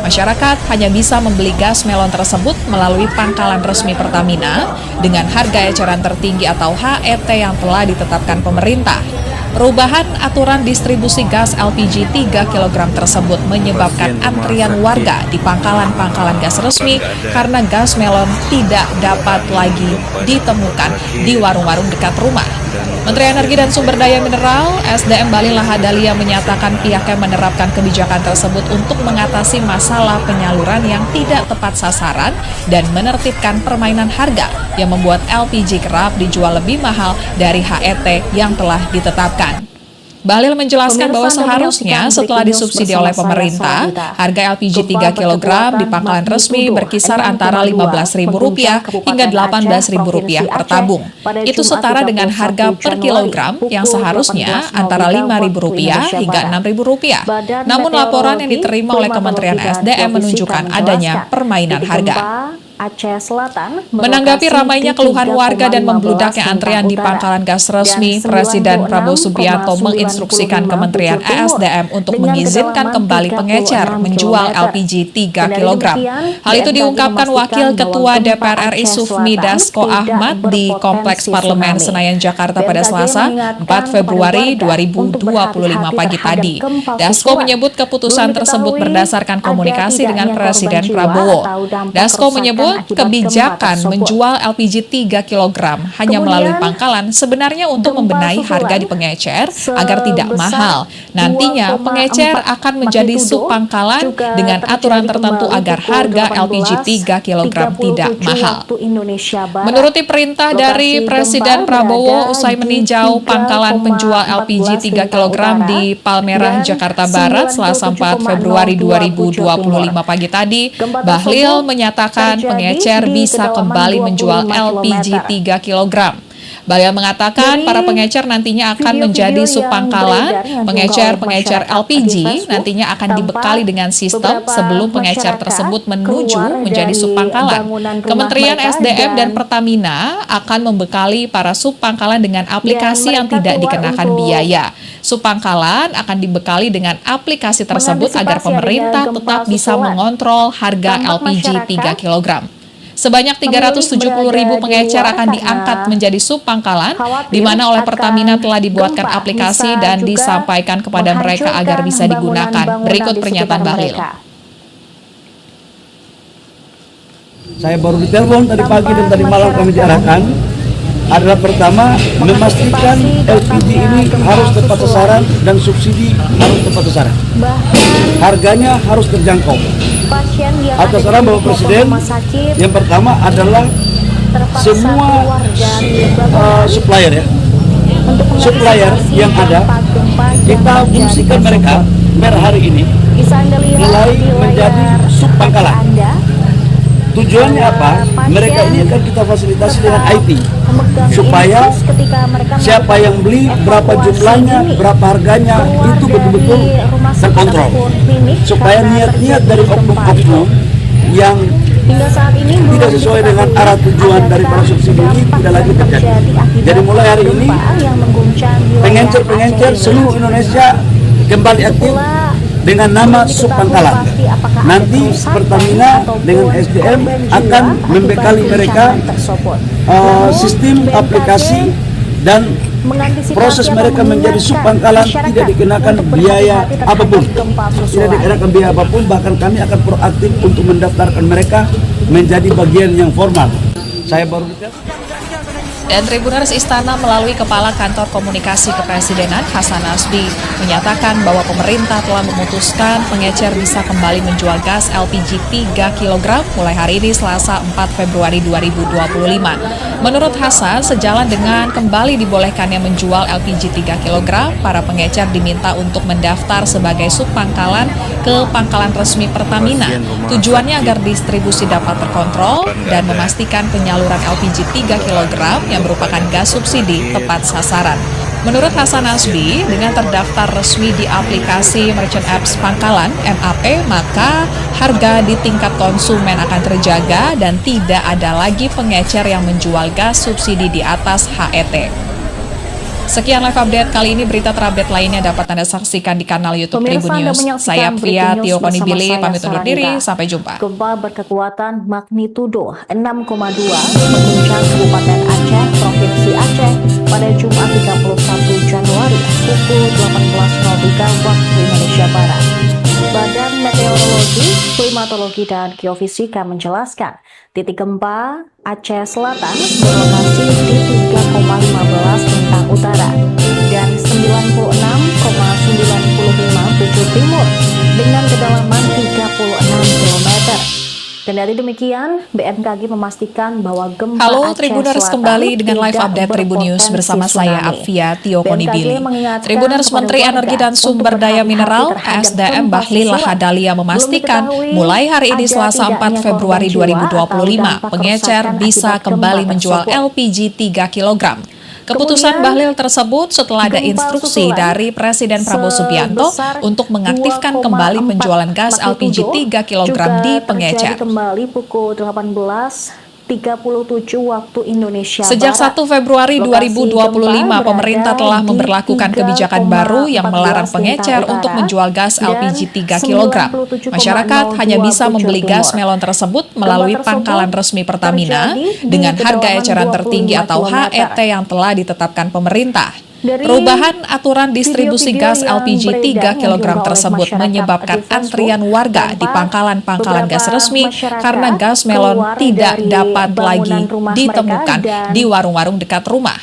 Masyarakat hanya bisa membeli gas melon tersebut melalui pangkalan resmi Pertamina dengan harga eceran tertinggi atau HET yang telah ditetapkan pemerintah. Perubahan aturan distribusi gas LPG 3 kg tersebut menyebabkan antrian warga di pangkalan-pangkalan gas resmi karena gas melon tidak dapat lagi ditemukan di warung-warung dekat rumah. Menteri Energi dan Sumber Daya Mineral SDM Bahlil Lahadalia menyatakan pihaknya menerapkan kebijakan tersebut untuk mengatasi masalah penyaluran yang tidak tepat sasaran dan menertibkan permainan harga yang membuat LPG kerap dijual lebih mahal dari HET yang telah ditetapkan. Bahlil menjelaskan bahwa seharusnya setelah disubsidi oleh pemerintah, harga LPG 3 kg di pangkalan resmi berkisar antara Rp15.000 hingga Rp18.000 per tabung. Itu setara dengan harga per kilogram yang seharusnya antara Rp5.000 hingga Rp6.000. Namun laporan yang diterima oleh Kementerian SDM menunjukkan adanya permainan harga. Aceh Selatan Menanggapi ramainya keluhan warga dan membludaknya antrean di pangkalan gas resmi, Presiden Prabowo Subianto menginstruksikan Kementerian ESDM untuk mengizinkan kembali pengecer menjual LPG 3 kg. Hal itu diungkapkan Wakil Ketua DPR RI Sufmi Dasko Ahmad di Kompleks Parlemen Senayan, Jakarta pada Selasa 4 Februari 2025 pagi tadi. Dasko menyebut keputusan tersebut berdasarkan komunikasi dengan Presiden Prabowo. Dasko menyebut kebijakan menjual LPG 3 kg hanya melalui pangkalan sebenarnya untuk membenahi harga di pengecer agar tidak mahal. Nantinya pengecer akan menjadi subpangkalan dengan aturan tertentu agar harga LPG 3 kg tidak mahal. Menuruti perintah dari Presiden Prabowo usai meninjau pangkalan penjual LPG 3 kg di Palmerah, Jakarta Barat Selasa 4 Februari 2025 pagi tadi, Bahlil menyatakan pengecer bisa kembali menjual LPG 3 kg. Bahlil mengatakan para pengecer nantinya akan menjadi subpangkalan. Pengecer LPG nantinya akan dibekali dengan sistem sebelum pengecer tersebut menuju menjadi subpangkalan. Kementerian SDM dan Pertamina akan membekali para subpangkalan dengan aplikasi yang tidak dikenakan biaya. Subpangkalan akan dibekali dengan aplikasi tersebut agar pemerintah tetap bisa mengontrol harga LPG 3 kg. Sebanyak 370.000 pengecer akan diangkat menjadi subpangkalan, di mana oleh Pertamina telah dibuatkan aplikasi dan disampaikan kepada mereka agar bisa digunakan. Berikut pernyataan Bahlil. Saya baru ditelepon tadi pagi dan tadi malam kami diarahkan adalah pertama memastikan LPG ini harus tepat sasaran dan subsidi harus tepat sasaran. Harganya harus terjangkau. Atas arahan Bapak Presiden, yang pertama adalah terpaksa semua keluar dari Babakan supplier ya, untuk supplier mengantisipasi yang ada, dampak gempa yang kita terjadi fungsikan mereka tersebut. per hari ini Bisa Anda lihat mulai di menjadi layar sub pangkalan. Anda, Tujuannya apa? Mereka ini akan kita fasilitasi dengan IT memegang supaya infus ketika mereka siapa melakukan yang beli, berapa evakuasi jumlahnya, dini berapa harganya, keluar itu betul-betul dari rumah sakit terkontrol. ataupun klinik Supaya karena niat-niat terjadi dari gempa itu. oknum-oknum yang Hingga saat ini belum tidak sesuai dengan diketahui arah tujuan dari para adakah subsidi ini dampak tidak lagi yang terjadi. akibat Jadi mulai hari ini gempa yang mengguncang di wilayah pengencer-pengencer Aceh seluruh ini. Indonesia kembali aktif Pula, dengan nama belum diketahui Subpangkalan. pasti apakah ada Nanti kerusakan Pertamina ataupun dengan SDM korban akan jiwa membekali akibat mereka guncangan tersebut. Namun, sistem BMKG aplikasi dan mengantisipasi proses atau mereka menjadi mengingatkan subpangkalan masyarakat tidak dikenakan untuk biaya berhati-hati terhadap apapun. gempa Tidak susulan. dikenakan biaya apapun, bahkan kami akan proaktif untuk mendaftarkan mereka menjadi bagian yang formal. Saya baru detail. Dan Tribuners Istana melalui Kepala Kantor Komunikasi Kepresidenan Hasan Nasbi menyatakan bahwa pemerintah telah memutuskan pengecer bisa kembali menjual gas LPG 3 kg mulai hari ini Selasa 4 Februari 2025. Menurut Hasan, sejalan dengan kembali dibolehkannya menjual LPG 3 kg, para pengecer diminta untuk mendaftar sebagai subpangkalan ke pangkalan resmi Pertamina. Tujuannya agar distribusi dapat terkontrol dan memastikan penyaluran LPG 3 kg yang merupakan gas subsidi tepat sasaran. Menurut Hasan Nasbi, dengan terdaftar resmi di aplikasi Merchant Apps Pangkalan (MAP), maka harga di tingkat konsumen akan terjaga dan tidak ada lagi pengecer yang menjual gas subsidi di atas HET. Sekian live update kali ini, berita terupdate lainnya dapat Anda saksikan di kanal YouTube Pemirsa, Tribun Anda News. menyaksikan Saya Breaking Pria News Tio bersama Konibili, saya, pamit undur diri, Sarandika. sampai jumpa. Gempa berkekuatan magnitudo 6,2 mengguncang Kabupaten Aceh, Provinsi Aceh pada Jumat 31 Januari pukul 18.03 waktu Indonesia Barat. Badan Meteorologi, Klimatologi, dan Geofisika menjelaskan titik gempa Aceh Selatan berlokasi di 3,15 lintang utara dan 96,95 bujur timur dengan kedalaman 36 km. Kendati demikian, BMKG memastikan bahwa gempa Halo Aceh Tribuners, Selatan kembali dengan live tidak update Tribun News berpotensi bersama saya tsunami. Afia Tio Konibili. BMKG mengingatkan Tribuners, kepada Menteri warga Energi dan untuk Sumber Daya berhati-hati Mineral terhadap SDM gempa Bahlil susulan. Lahadalia Belum memastikan diketahui mulai hari ini ada Selasa 4 tidaknya Februari korban jiwa atau 2025, dampak pengecer kerusakan bisa akibat kembali gempa menjual tersebut. LPG 3 kg. Keputusan Kemudian, Bahlil tersebut setelah ada gempa instruksi susulan dari Presiden Prabowo Subianto sebesar untuk mengaktifkan 2,4 kembali penjualan gas LPG magnitudo 3 kg di juga pengecer. terjadi kembali pukul 18.37 waktu Indonesia Sejak Barat. 1 Februari Lokasi 2025, gempa pemerintah berada telah di memberlakukan kebijakan baru yang 3,14 melarang lintang pengecer utara untuk menjual gas dan LPG 3 kg. 97,02 Masyarakat hanya bisa bujur membeli gas timur. melon tersebut melalui Gempa pangkalan tersebut resmi Pertamina terjadi di dengan harga kedalaman eceran tertinggi 25 atau km. HET yang telah ditetapkan pemerintah. Dari Perubahan aturan distribusi video-video gas yang LPG 3 beredar kg yang diunggah oleh tersebut masyarakat menyebabkan di Facebook, antrian warga di tampak pangkalan-pangkalan gas beberapa resmi masyarakat karena gas melon keluar tidak dari dapat lagi bangunan rumah ditemukan mereka dan di warung-warung dekat rumah.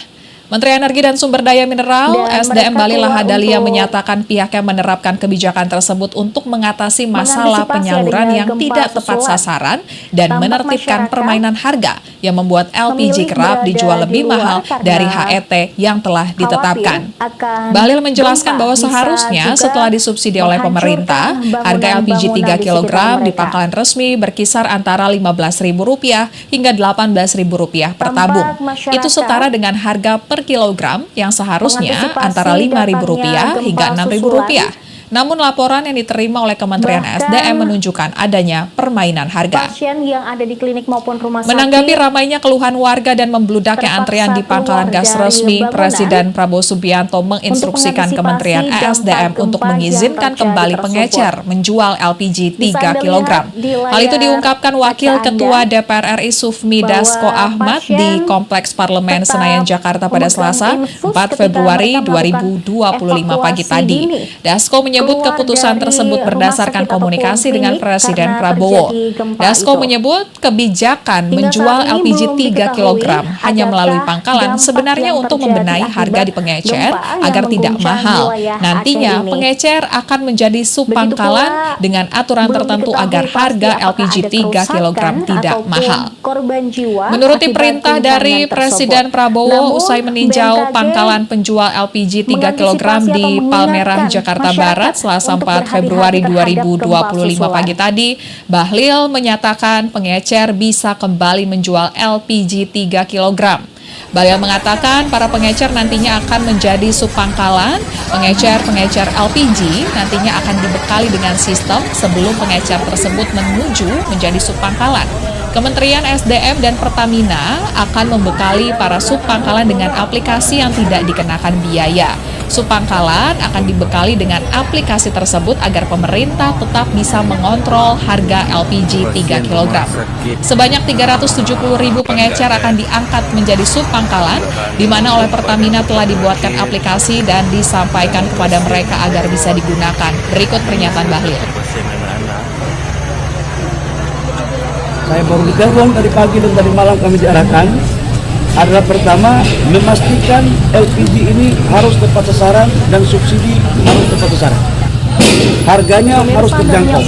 Menteri Energi dan Sumber Daya Mineral Dan SDM mereka Bahlil keluar Lahadalia untuk menyatakan pihaknya menerapkan kebijakan tersebut untuk mengatasi masalah mengantisipasi penyaluran adanya yang gempa tidak tepat susulan. sasaran dan Tampak menertibkan masyarakat permainan harga yang membuat LPG memilih kerap berada dijual di lebih luar mahal karena dari HET yang telah ditetapkan. khawatir akan Bahlil menjelaskan gempa bahwa bisa seharusnya juga setelah disubsidi oleh pemerintah, menghancurkan harga LPG 3 bangunan-bangunan di kg sekitar di mereka. pangkalan resmi berkisar antara Rp15.000 hingga Rp18.000 per Tampak tabung. masyarakat Itu setara dengan harga per kilogram yang seharusnya mengantisipasi antara Rp5.000 datangnya hingga gempa Rp6.000. Namun laporan yang diterima oleh Kementerian Bahkan, SDM menunjukkan adanya permainan harga. Pasien yang ada di klinik maupun rumah sakit Menanggapi ramainya keluhan warga dan membludaknya terpaksa antrian di pangkalan keluar gas dari resmi, bangunan Presiden Prabowo Subianto menginstruksikan untuk Kementerian mengantisipasi ESDM dampak untuk gempa mengizinkan yang terjadi kembali tersebut. pengecer menjual LPG Bisa 3 Anda kg. lihat di Hal itu layar diungkapkan Wakil kaca Ketua Anda DPR RI Sufmi bahwa Dasko Ahmad pasien di Kompleks Parlemen tetap Senayan, Jakarta pada memegang Selasa infus 4 ketika Februari mereka melakukan 2025 pagi evakuasi tadi. dini. Dasko menyebut menyebut keputusan tersebut berdasarkan komunikasi dengan Presiden Prabowo. Dasko menyebut kebijakan menjual LPG 3 kg hanya melalui pangkalan sebenarnya untuk membenahi harga di pengecer agar tidak mahal. Nantinya pengecer akan menjadi sub pangkalan dengan aturan tertentu agar harga LPG 3 kg tidak mahal. Menuruti perintah dari Presiden Prabowo usai meninjau pangkalan penjual LPG 3 kg di Palmerah, Jakarta Barat, Selasa 4 Februari 2025 pagi tadi, Bahlil menyatakan pengecer bisa kembali menjual LPG 3 kg. Bahlil mengatakan para pengecer nantinya akan menjadi subpangkalan. Pengecer LPG nantinya akan dibekali dengan sistem sebelum pengecer tersebut menuju menjadi subpangkalan. Kementerian SDM dan Pertamina akan membekali para subpangkalan dengan aplikasi yang tidak dikenakan biaya. Subpangkalan akan dibekali dengan aplikasi tersebut agar pemerintah tetap bisa mengontrol harga LPG 3 kg. Sebanyak 370.000 pengecer akan diangkat menjadi subpangkalan, di mana oleh Pertamina telah dibuatkan aplikasi dan disampaikan kepada mereka agar bisa digunakan. Berikut pernyataan Bahlil. Saya baru ditelepon tadi pagi dan tadi malam kami diarahkan adalah pertama memastikan LPG ini harus tepat sasaran dan subsidi harus tepat sasaran. Harganya harus terjangkau.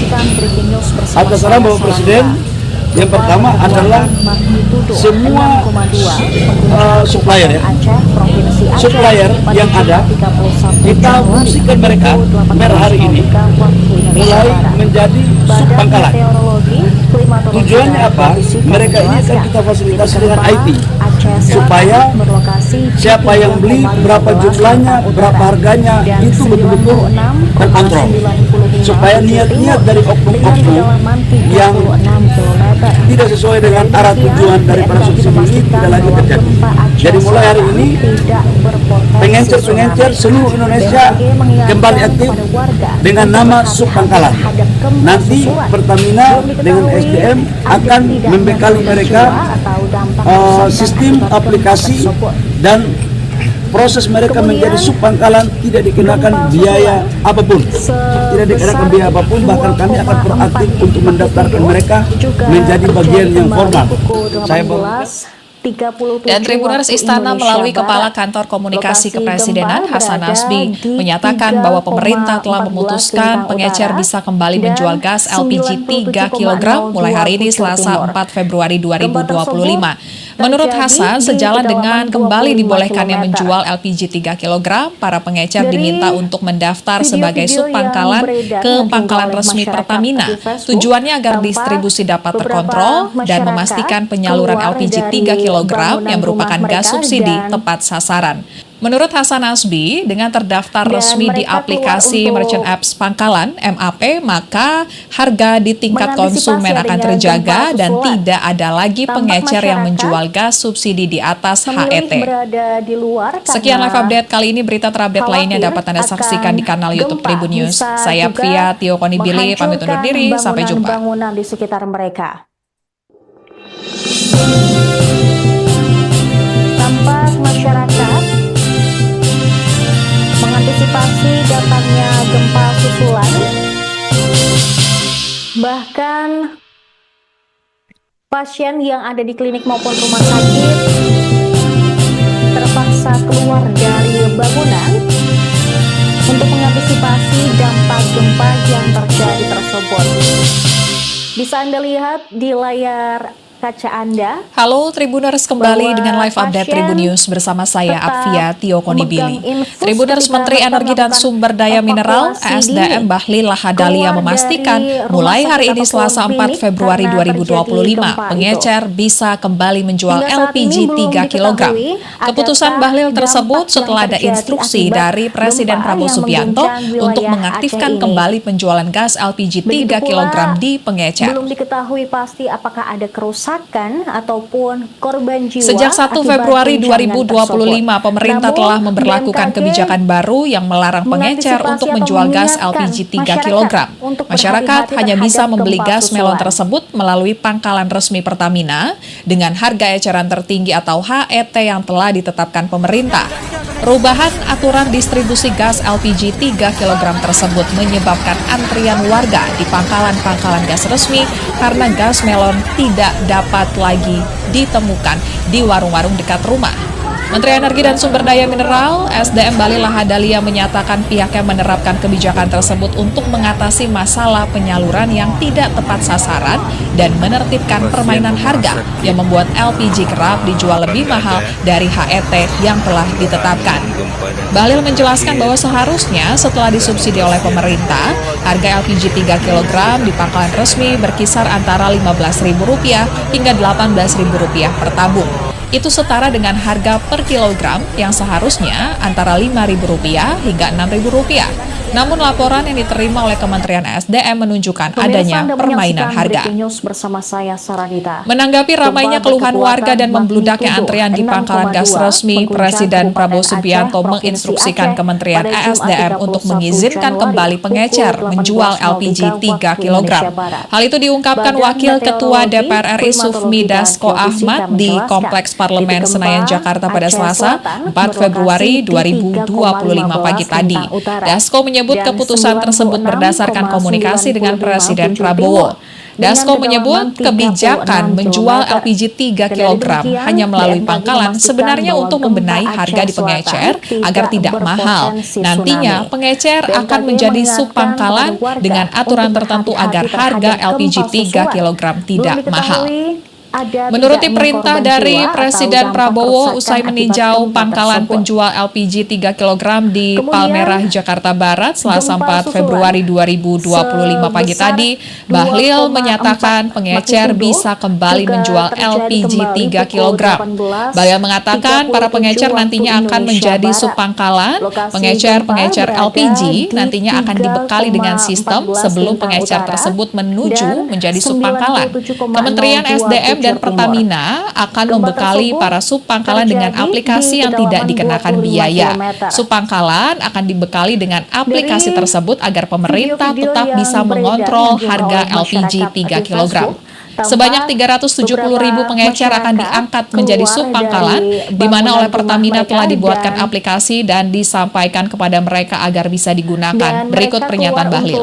Atas arahan Bapak Presiden, yang pertama adalah semua supplier yang ada kita fungsikan mereka per hari ini mulai menjadi subpangkalan. Tujuannya apa? Mereka ini akan kita fasilitasi dengan IT supaya siapa yang beli, berapa jumlahnya, berapa harganya itu betul-betul terkontrol, supaya niat-niat dari oknum-oknum yang tidak sesuai dengan arah tujuan daripada subsidi ini tidak lagi terjadi. Jadi mulai hari ini pengencer seluruh Indonesia kembali aktif dengan nama subpangkalan. Nanti Pertamina dengan SDM akan membekali mereka sistem aplikasi dan proses mereka menjadi subpangkalan tidak dikenakan biaya apapun. Bahkan kami akan proaktif untuk mendaftarkan mereka menjadi bagian yang formal. Saya Dan Tribuners Istana melalui Kepala Kantor Komunikasi Kepresidenan Hasan Nasbi menyatakan bahwa pemerintah telah memutuskan pengecer bisa kembali menjual gas LPG 3 kg mulai hari ini Selasa 4 Februari 2025. Menurut Hasan, sejalan dengan kembali dibolehkannya menjual LPG 3 kg, para pengecer diminta untuk mendaftar sebagai subpangkalan ke pangkalan resmi Pertamina. Tujuannya agar distribusi dapat terkontrol dan memastikan penyaluran LPG 3 kg yang merupakan gas subsidi tepat sasaran. Menurut Hasan Nasbi, dengan terdaftar resmi di aplikasi Merchant Apps Pangkalan (MAP), maka harga di tingkat konsumen akan terjaga dan tidak ada lagi pengecer yang menjual gas subsidi di atas HET. Sekian live update kali ini. Berita terupdate lainnya dapat Anda saksikan di kanal YouTube Tribun News. Saya Pria Tio Konibili, pamit undur diri. Sampai jumpa. Bangunan di sekitar mereka. Tampak masyarakat mengantisipasi datangnya gempa susulan, bahkan pasien yang ada di klinik maupun rumah sakit terpaksa keluar dari bangunan untuk mengantisipasi dampak gempa yang terjadi tersebut. Bisa Anda lihat di layar kaca Anda. Halo Tribuners, kembali dengan live update Tribun News bersama saya Apvia Tio Konibili. Tribuners, Menteri Energi dan Sumber Daya Mineral (ESDM) Bahlil Lahadalia memastikan mulai hari ini Selasa 4 Februari 2025 pengecer bisa kembali menjual LPG 3 kg. Keputusan Bahlil tersebut setelah ada instruksi dari Presiden Prabowo Subianto untuk mengaktifkan kembali penjualan gas LPG 3 kg di pengecer. Belum diketahui pasti apakah ada kerusakan ataupun korban jiwa. Sejak 1 Februari 2025, pemerintah telah memberlakukan kebijakan baru yang melarang pengecer untuk menjual gas LPG 3 kg. Masyarakat hanya bisa membeli gas melon tersebut melalui pangkalan resmi Pertamina dengan harga eceran tertinggi atau HET yang telah ditetapkan pemerintah. Perubahan aturan distribusi gas LPG 3 kg tersebut menyebabkan antrian warga di pangkalan-pangkalan gas resmi karena gas melon tidak dapat lagi ditemukan di warung-warung dekat rumah. Menteri Energi dan Sumber Daya Mineral SDM Bali Lahadalia menyatakan pihaknya menerapkan kebijakan tersebut untuk mengatasi masalah penyaluran yang tidak tepat sasaran dan menertibkan permainan harga yang membuat LPG kerap dijual lebih mahal dari HET yang telah ditetapkan. Bahlil menjelaskan bahwa seharusnya setelah disubsidi oleh pemerintah, harga LPG 3 kg di pangkalan resmi berkisar antara Rp15.000 hingga Rp18.000 per tabung. Itu setara dengan harga per kilogram yang seharusnya antara Rp5.000 hingga Rp6.000. Namun laporan yang diterima oleh Kementerian SDM menunjukkan adanya permainan harga. Bersama saya, Saranita. Menanggapi ramainya keluhan warga dan membludaknya antrian di pangkalan gas resmi, Presiden Prabowo Subianto menginstruksikan Kementerian ESDM untuk mengizinkan kembali pengecer menjual LPG 3 kg. Hal itu diungkapkan Wakil Ketua DPR RI Sufmi Dasko Ahmad di Kompleks Parlemen Senayan, Jakarta pada Selasa, 4 Februari 2025 pagi tadi. Dasko menyebut keputusan tersebut berdasarkan komunikasi dengan Presiden Prabowo. Dasko menyebut kebijakan menjual LPG 3 kg hanya melalui pangkalan sebenarnya untuk membenahi harga di pengecer agar tidak mahal. Nantinya pengecer akan menjadi subpangkalan dengan aturan tertentu agar harga LPG 3 kg tidak mahal. Menuruti perintah dari Presiden Prabowo usai meninjau pangkalan penjual LPG 3 kg di Palmerah, Jakarta Barat, Selasa 4 Februari 2025 pagi tadi, Bahlil menyatakan pengecer bisa kembali menjual LPG 3 kg. Bahlil mengatakan para pengecer nantinya akan menjadi subpangkalan. Pengecer LPG nantinya akan dibekali dengan sistem sebelum pengecer tersebut menuju menjadi subpangkalan. Kementerian SDM dan Pertamina akan membekali para subpangkalan dengan aplikasi yang tidak dikenakan biaya. Subpangkalan akan dibekali dengan aplikasi tersebut agar pemerintah tetap bisa mengontrol harga LPG 3 kg. Sebanyak 370.000 pengecer akan diangkat menjadi subpangkalan, di mana oleh Pertamina telah dibuatkan aplikasi dan disampaikan kepada mereka agar bisa digunakan. Berikut pernyataan Bahlil.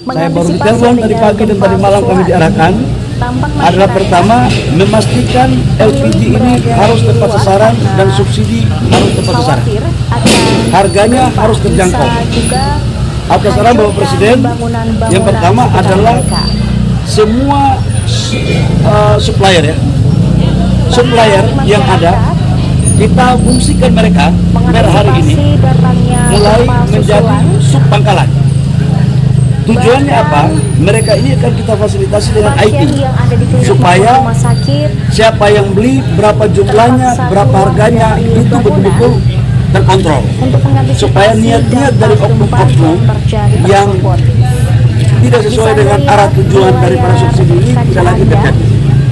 Saya baru ditelepon tadi pagi dan tadi malam kami diarahkan adalah pertama memastikan LPG ini harus tepat sasaran dan subsidi harus tepat sasaran. Harganya harus terjangkau. Atas arahan Bapak Presiden, yang pertama adalah semua supplier yang ada kita fungsikan mereka per hari ini mulai menjadi subpangkalan. Tujuannya apa? Mereka ini akan kita fasilitasi dengan IT supaya siapa yang beli, berapa jumlahnya, berapa harganya itu betul-betul terkontrol. Supaya niat-niat dari oknum-oknum yang tidak sesuai dengan arah tujuan dari para subsidi ini tidak lagi terjadi.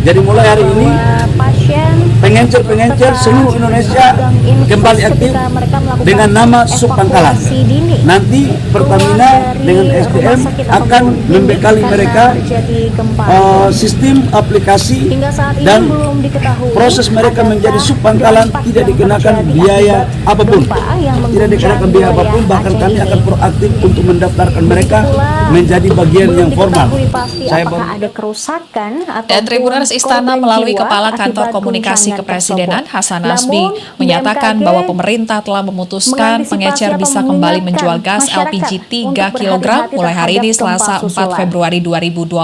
Jadi mulai hari ini pengencer seluruh Indonesia kembali aktif dengan nama subpangkalan. Nanti Pertamina dengan SDM akan membekali mereka sistem aplikasi dan proses mereka menjadi subpangkalan tidak dikenakan biaya apapun. Tidak dikenakan biaya apapun, bahkan kami akan proaktif untuk mendaftarkan mereka menjadi bagian yang formal. Saya ada kerusakan atau dan Tribuners Istana melalui Kepala Kantor Komunikasi Kepresidenan Hasan Nasbi menyatakan bahwa pemerintah telah memutuskan pengecer bisa kembali menjual gas LPG 3 kg mulai hari ini Selasa 4 Februari 2025.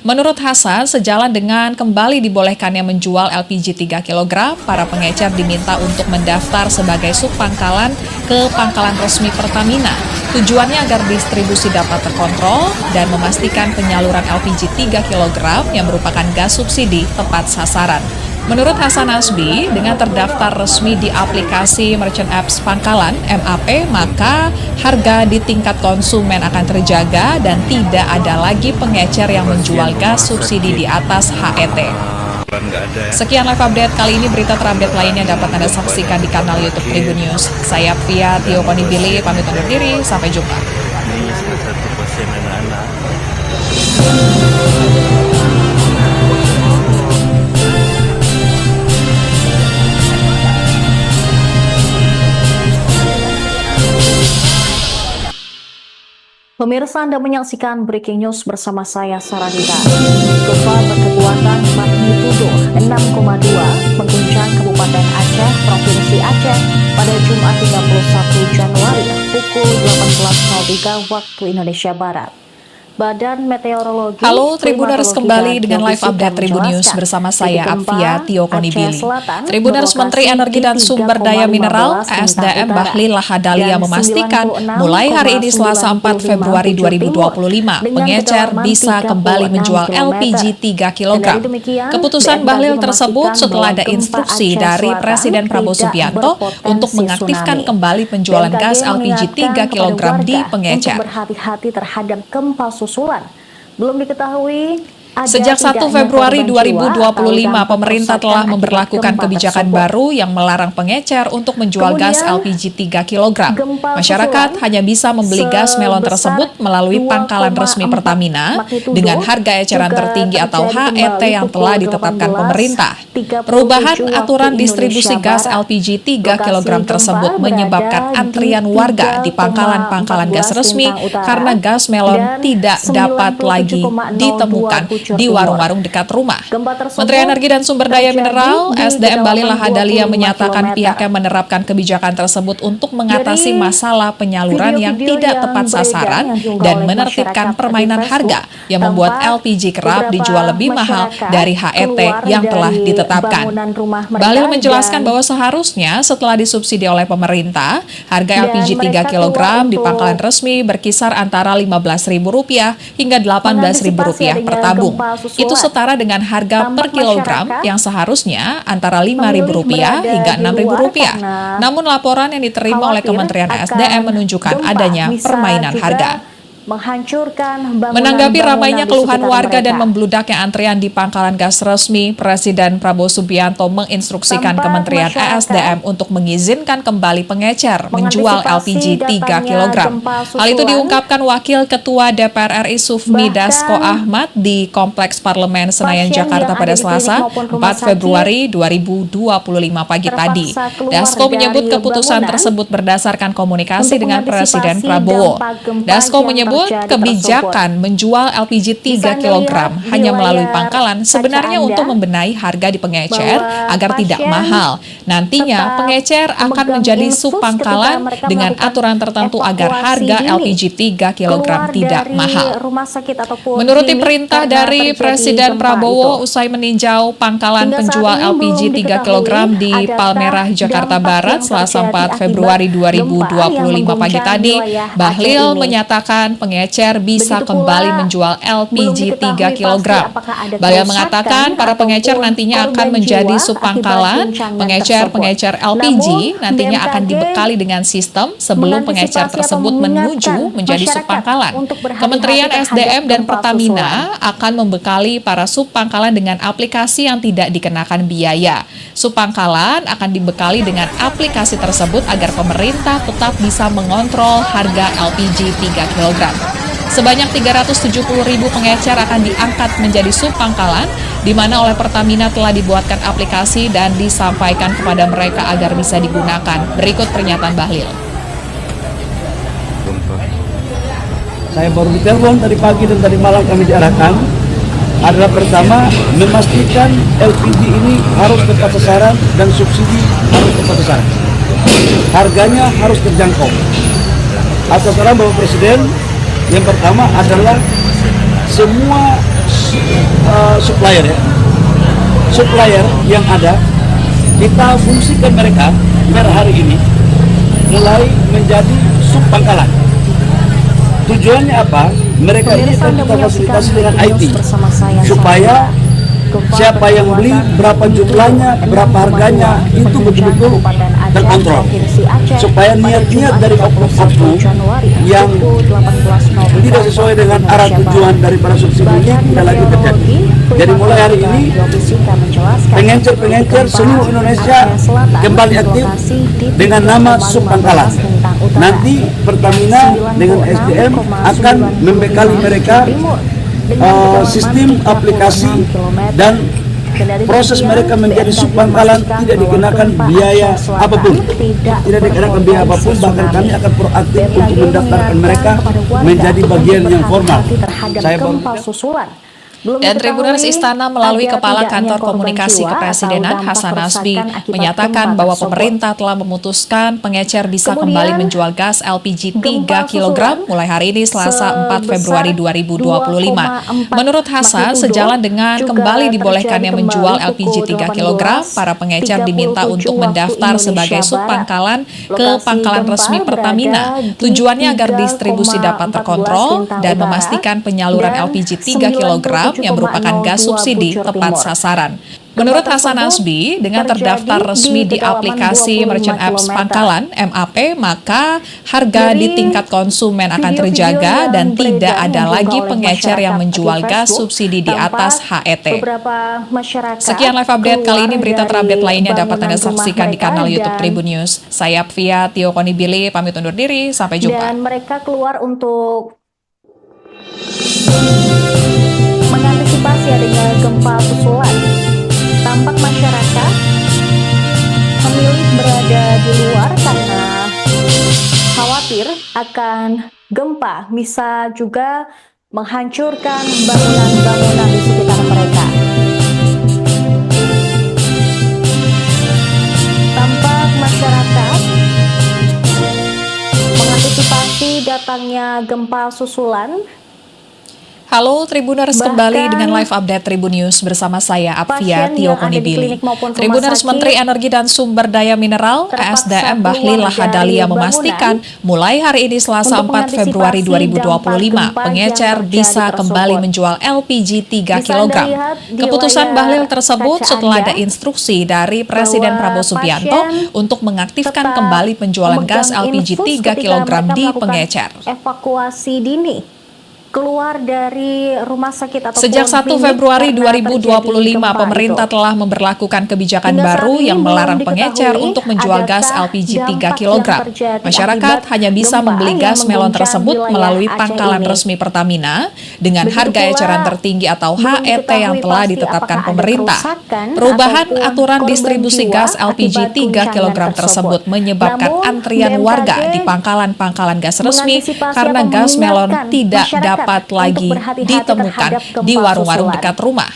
Menurut Hasan, sejalan dengan kembali dibolehkannya menjual LPG 3 kg, para pengecer diminta untuk mendaftar sebagai subpangkalan ke pangkalan resmi Pertamina. Tujuannya agar distribusi dapat terkontrol dan memastikan penyaluran LPG 3 kg yang merupakan gas subsidi tepat sasaran. Menurut Hasan Nasbi, dengan terdaftar resmi di aplikasi Merchant Apps Pangkalan (MAP), maka harga di tingkat konsumen akan terjaga dan tidak ada lagi pengecer yang menjual gas subsidi di atas HET. Sekian live update kali ini. Berita terupdate lainnya dapat Anda saksikan di kanal YouTube Tribun News. Saya Pia Tio Konibili, pamit undur diri. Sampai jumpa. Ini salah satu pasien anak-anak. Pemirsa, Anda menyaksikan Breaking News bersama saya, Saradita. Gempa berkekuatan magnitudo 6,2 mengguncang Kabupaten Aceh, Provinsi Aceh pada Jumat 31 Januari pukul 18.03 waktu Indonesia Barat. Badan Meteorologi Halo Tribuners, Klimatologi kembali dan dengan live Geofisika update Tribun News menjelaskan, bersama titik saya gempa Apvia Tio Konibili. Aceh Selatan Tribuners, Menteri berlokasi Energi dan di Sumber Daya 3,15 Mineral lintang ASDM utara Bahlil Lahadalia dan memastikan mulai hari ini Selasa 4 Februari 2025 pengecer bisa kembali menjual LPG 3 kg. Keputusan Bahlil tersebut setelah ada instruksi dari Presiden Prabowo Subianto untuk mengaktifkan kembali penjualan gas LPG 3 kg di pengecer. Untuk berhati-hati terhadap gempa susulan. Belum diketahui Sejak 1 Februari 2025, pemerintah telah memberlakukan kebijakan baru yang melarang pengecer untuk menjual gas LPG 3 kg. Masyarakat hanya bisa membeli gas melon tersebut melalui pangkalan resmi Pertamina dengan harga eceran tertinggi atau HET yang telah ditetapkan pemerintah. Perubahan aturan distribusi gas LPG 3 kg tersebut menyebabkan antrian warga di pangkalan-pangkalan gas resmi karena gas melon tidak dapat lagi ditemukan di warung-warung dekat rumah. Menteri Energi dan Sumber Daya Mineral SDM Bahlil Lahadalia menyatakan pihaknya menerapkan kebijakan tersebut untuk mengatasi masalah penyaluran yang tidak tepat sasaran dan menertibkan permainan harga yang membuat LPG kerap dijual lebih mahal dari HET yang telah ditetapkan. Bahlil menjelaskan bahwa seharusnya setelah disubsidi oleh pemerintah, harga LPG 3 kg di pangkalan resmi berkisar antara Rp15.000 hingga Rp18.000 per tabung. Itu setara dengan harga per kilogram yang seharusnya antara Rp5.000 hingga Rp6.000. Namun laporan yang diterima oleh Kementerian SDM menunjukkan adanya permainan harga. Menanggapi ramainya keluhan warga dan membludaknya antrian di pangkalan gas resmi, Presiden Prabowo Subianto menginstruksikan Kementerian ESDM untuk mengizinkan kembali pengecer menjual LPG 3 kg. Hal itu diungkapkan Wakil Ketua DPR RI Sufmi Dasko Ahmad di Kompleks Parlemen Senayan, Jakarta pada Selasa 4 Februari 2025 pagi tadi. Dasko menyebut keputusan tersebut berdasarkan komunikasi dengan Presiden Prabowo. Dasko menyebut kebijakan menjual LPG 3 kg hanya melalui pangkalan sebenarnya untuk membenahi harga di pengecer agar tidak mahal. Nantinya pengecer akan menjadi subpangkalan dengan aturan tertentu agar harga LPG 3 kg tidak mahal. Menuruti perintah dari Presiden Prabowo usai meninjau pangkalan penjual LPG 3 kg di Palmerah, Jakarta Barat Selasa 4 Februari 2025 pagi tadi, Bahlil menyatakan pengecer bisa kembali menjual LPG 3 kg. Bahlil mengatakan para pengecer nantinya akan menjadi subpangkalan. Pengecer LPG nantinya akan dibekali dengan sistem sebelum pengecer tersebut menuju menjadi subpangkalan. Kementerian SDM dan Pertamina akan membekali para subpangkalan dengan aplikasi yang tidak dikenakan biaya. Subpangkalan akan dibekali dengan aplikasi tersebut agar pemerintah tetap bisa mengontrol harga LPG 3 kg. Sebanyak 370.000 pengecer akan diangkat menjadi subpangkalan, di mana oleh Pertamina telah dibuatkan aplikasi dan disampaikan kepada mereka agar bisa digunakan. Berikut pernyataan Bahlil. Saya baru ditelepon tadi pagi dan tadi malam kami diarahkan adalah pertama memastikan LPG ini harus tepat sasaran dan subsidi harus tepat sasaran. Harganya harus terjangkau. Atas arahan Bapak Presiden, yang pertama adalah semua supplier yang ada kita fungsikan mereka per hari ini mulai menjadi subpangkalan. Tujuannya apa? Mereka ini akan kita fasilitasi dengan IT supaya siapa yang beli, berapa jumlahnya, berapa harganya, itu betul-betul terkontrol. Supaya niat-niat dari oknum-oknum yang tidak sesuai dengan arah tujuan daripada subsidi ini tidak lagi terjadi. Jadi mulai hari ini, pengecer-pengecer seluruh Indonesia kembali aktif dengan nama subpangkalan. Nanti Pertamina dengan SDM akan membekali mereka sistem aplikasi dan proses mereka menjadi subpangkalan tidak dikenakan biaya apapun. Tidak dikenakan biaya apapun, bahkan kami akan proaktif untuk mendaftarkan mereka menjadi bagian yang formal. Saya baru susulan. Dan Tribuners Istana melalui Kepala Kantor Komunikasi Kepresidenan Hasan Nasbi menyatakan bahwa pemerintah telah memutuskan pengecer bisa kembali menjual gas LPG 3 kg mulai hari ini Selasa 4 Februari 2025. Menurut Hasan, sejalan dengan kembali dibolehkannya menjual LPG 3 kg, para pengecer diminta untuk mendaftar sebagai subpangkalan ke pangkalan resmi Pertamina. Tujuannya agar distribusi dapat terkontrol dan memastikan penyaluran LPG 3 kg yang merupakan gas subsidi tepat sasaran. Menurut Hasan Nasbi, dengan terdaftar resmi di aplikasi Merchant Apps Pangkalan (MAP), maka harga di tingkat konsumen akan terjaga dan tidak ada lagi pengecer yang menjual gas subsidi di atas HET. Sekian live update kali ini, berita terupdate lainnya dapat Anda saksikan di kanal YouTube Tribun News. Saya Apvia Tio Konibili, pamit undur diri, sampai jumpa. Dan mereka keluar untuk mengantisipasi adanya gempa susulan. Tampak masyarakat memilih berada di luar karena khawatir akan gempa bisa juga menghancurkan bangunan-bangunan di sekitar mereka. Tampak masyarakat mengantisipasi datangnya gempa susulan. Halo Tribuners, kembali dengan live update Tribun News bersama saya Apvia Tio Konibili. Tribuners, Menteri Energi dan Sumber Daya Mineral (ESDM) Bahlil Lahadalia memastikan mulai hari ini Selasa 4 Februari 2025 pengecer bisa kembali menjual LPG 3 kg. Keputusan Bahlil tersebut setelah ada instruksi dari Presiden Prabowo Subianto untuk mengaktifkan kembali penjualan gas LPG 3 kg di pengecer. Evakuasi dini keluar dari rumah sakit ataupun Sejak 1 Februari 2025, pemerintah telah memberlakukan kebijakan baru yang melarang pengecer untuk menjual gas LPG 3 kg. Masyarakat hanya bisa membeli gas melon tersebut melalui pangkalan resmi Pertamina dengan harga eceran tertinggi atau HET yang telah ditetapkan pemerintah. Perubahan aturan distribusi gas LPG 3 kg tersebut menyebabkan antrian warga di pangkalan-pangkalan gas resmi karena gas melon tidak dapat lagi ditemukan di warung-warung dekat rumah.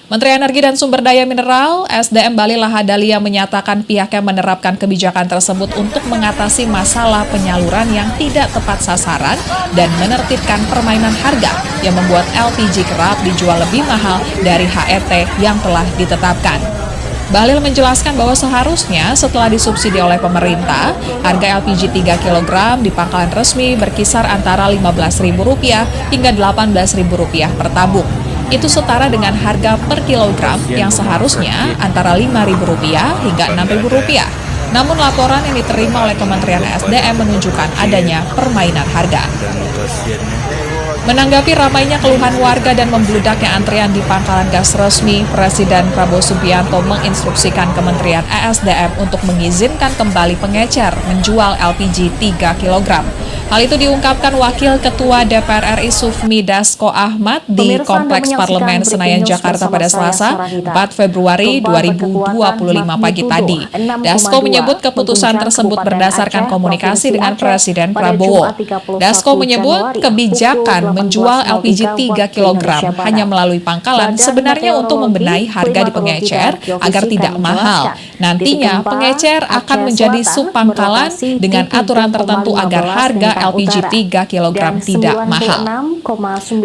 Menteri Energi dan Sumber Daya Mineral (ESDM) Bahlil Lahadalia menyatakan pihaknya menerapkan kebijakan tersebut untuk mengatasi masalah penyaluran yang tidak tepat sasaran dan menertibkan permainan harga yang membuat LPG kerap dijual lebih mahal dari HET yang telah ditetapkan. Bahlil menjelaskan bahwa seharusnya setelah disubsidi oleh pemerintah, harga LPG 3 kg di pangkalan resmi berkisar antara Rp15.000 hingga Rp18.000 per tabung. Itu setara dengan harga per kilogram yang seharusnya antara Rp5.000 hingga Rp6.000. Namun laporan yang diterima oleh Kementerian ESDM menunjukkan adanya permainan harga. Menanggapi ramainya keluhan warga dan membludaknya antrian di pangkalan gas resmi, Presiden Prabowo Subianto menginstruksikan Kementerian ESDM untuk mengizinkan kembali pengecer menjual LPG 3 kg. Hal itu diungkapkan Wakil Ketua DPR RI Sufmi Dasko Ahmad di Kompleks Parlemen Senayan, Jakarta pada Selasa 4 Februari 2025 pagi tadi. Dasko menyebut keputusan tersebut berdasarkan komunikasi dengan Presiden Prabowo. Dasko menyebut kebijakan menjual LPG 3 kg hanya melalui pangkalan sebenarnya untuk membenahi harga di pengecer agar tidak mahal. Nantinya pengecer akan menjadi subpangkalan dengan aturan tertentu agar harga LPG 3 kg tidak mahal.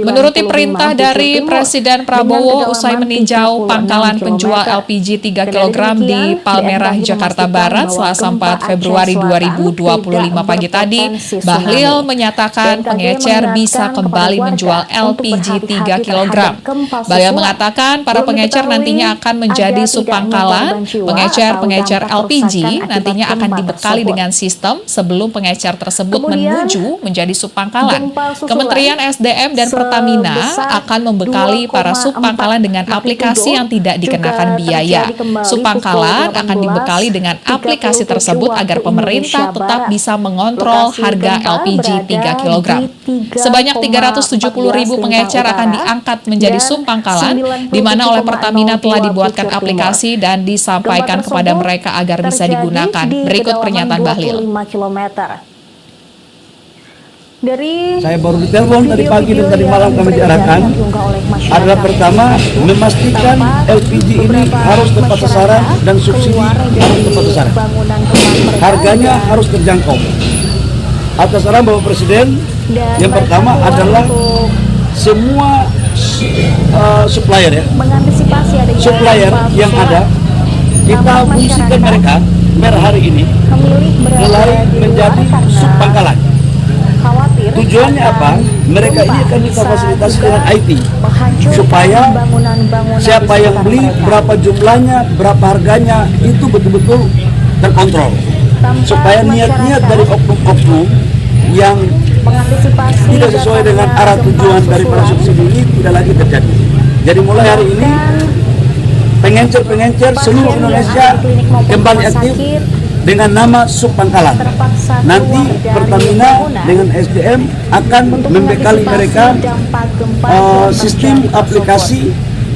Menuruti perintah dari Presiden Prabowo usai meninjau pangkalan penjual LPG 3 kg di Palmerah, Jakarta Barat Selasa 4 Februari 2025 pagi tadi, Bahlil menyatakan pengecer bisa kembali menjual LPG 3 kg. Bahlil mengatakan para pengecer nantinya akan menjadi subpangkalan. Pengecer LPG nantinya akan dibekali dengan sistem sebelum pengecer tersebut menuju melaju menjadi subpangkalan. gempa susulan Kementerian SDM dan Pertamina sebesar akan membekali para 2,4 subpangkalan dengan aplikasi yang tidak dikenakan juga biaya. terjadi kembali Subpangkalan pukul akan dibekali dengan 18.37 aplikasi tersebut waktu agar pemerintah Indonesia tetap Barat. bisa mengontrol Lokasi harga gempa LPG 3 berada kg. di 3,14 Sebanyak 370.000 pengecer akan diangkat menjadi dan subpangkalan, di mana oleh Pertamina telah 97,02 dibuatkan Timur. aplikasi dan disampaikan Gempa kepada tersebut mereka agar bisa terjadi digunakan. di Berikut kedalaman pernyataan Bahlil. 25 km. Dari Saya baru ditelepon tadi pagi dan tadi malam kami diarahkan adalah pertama memastikan LPG ini harus tepat sasaran dan subsidi harus tepat sasaran. Harganya harus terjangkau. Atas arahan Bapak Presiden, yang pertama adalah semua supplier ya, mengantisipasi adanya supplier gempa yang susulan, ada kita namun fungsikan mereka per hari ini memilih berada mulai di luar menjadi karena subpangkalan. khawatir Tujuannya akan apa? Mereka ini gempa akan kita bisa fasilitasi juga dengan IT menghancurkan supaya bangunan-bangunan siapa di yang sekitar beli, mereka. berapa jumlahnya, berapa harganya itu betul-betul terkontrol. Tanpa Supaya niat-niat masyarakat dari oknum-oknum yang mengantisipasi tidak sesuai dengan datangnya arah gempa tujuan daripada susulan, subsidi ini tidak lagi terjadi. Jadi mulai hari ini dan pengencer-pengencer seluruh pasien yang Indonesia ada di klinik maupun kembali rumah aktif sakit dengan nama subpangkalan. terpaksa Nanti keluar dari Pertamina bangunan dengan SDM akan untuk membekali mengantisipasi mereka dampak gempa yang sistem terjadi aplikasi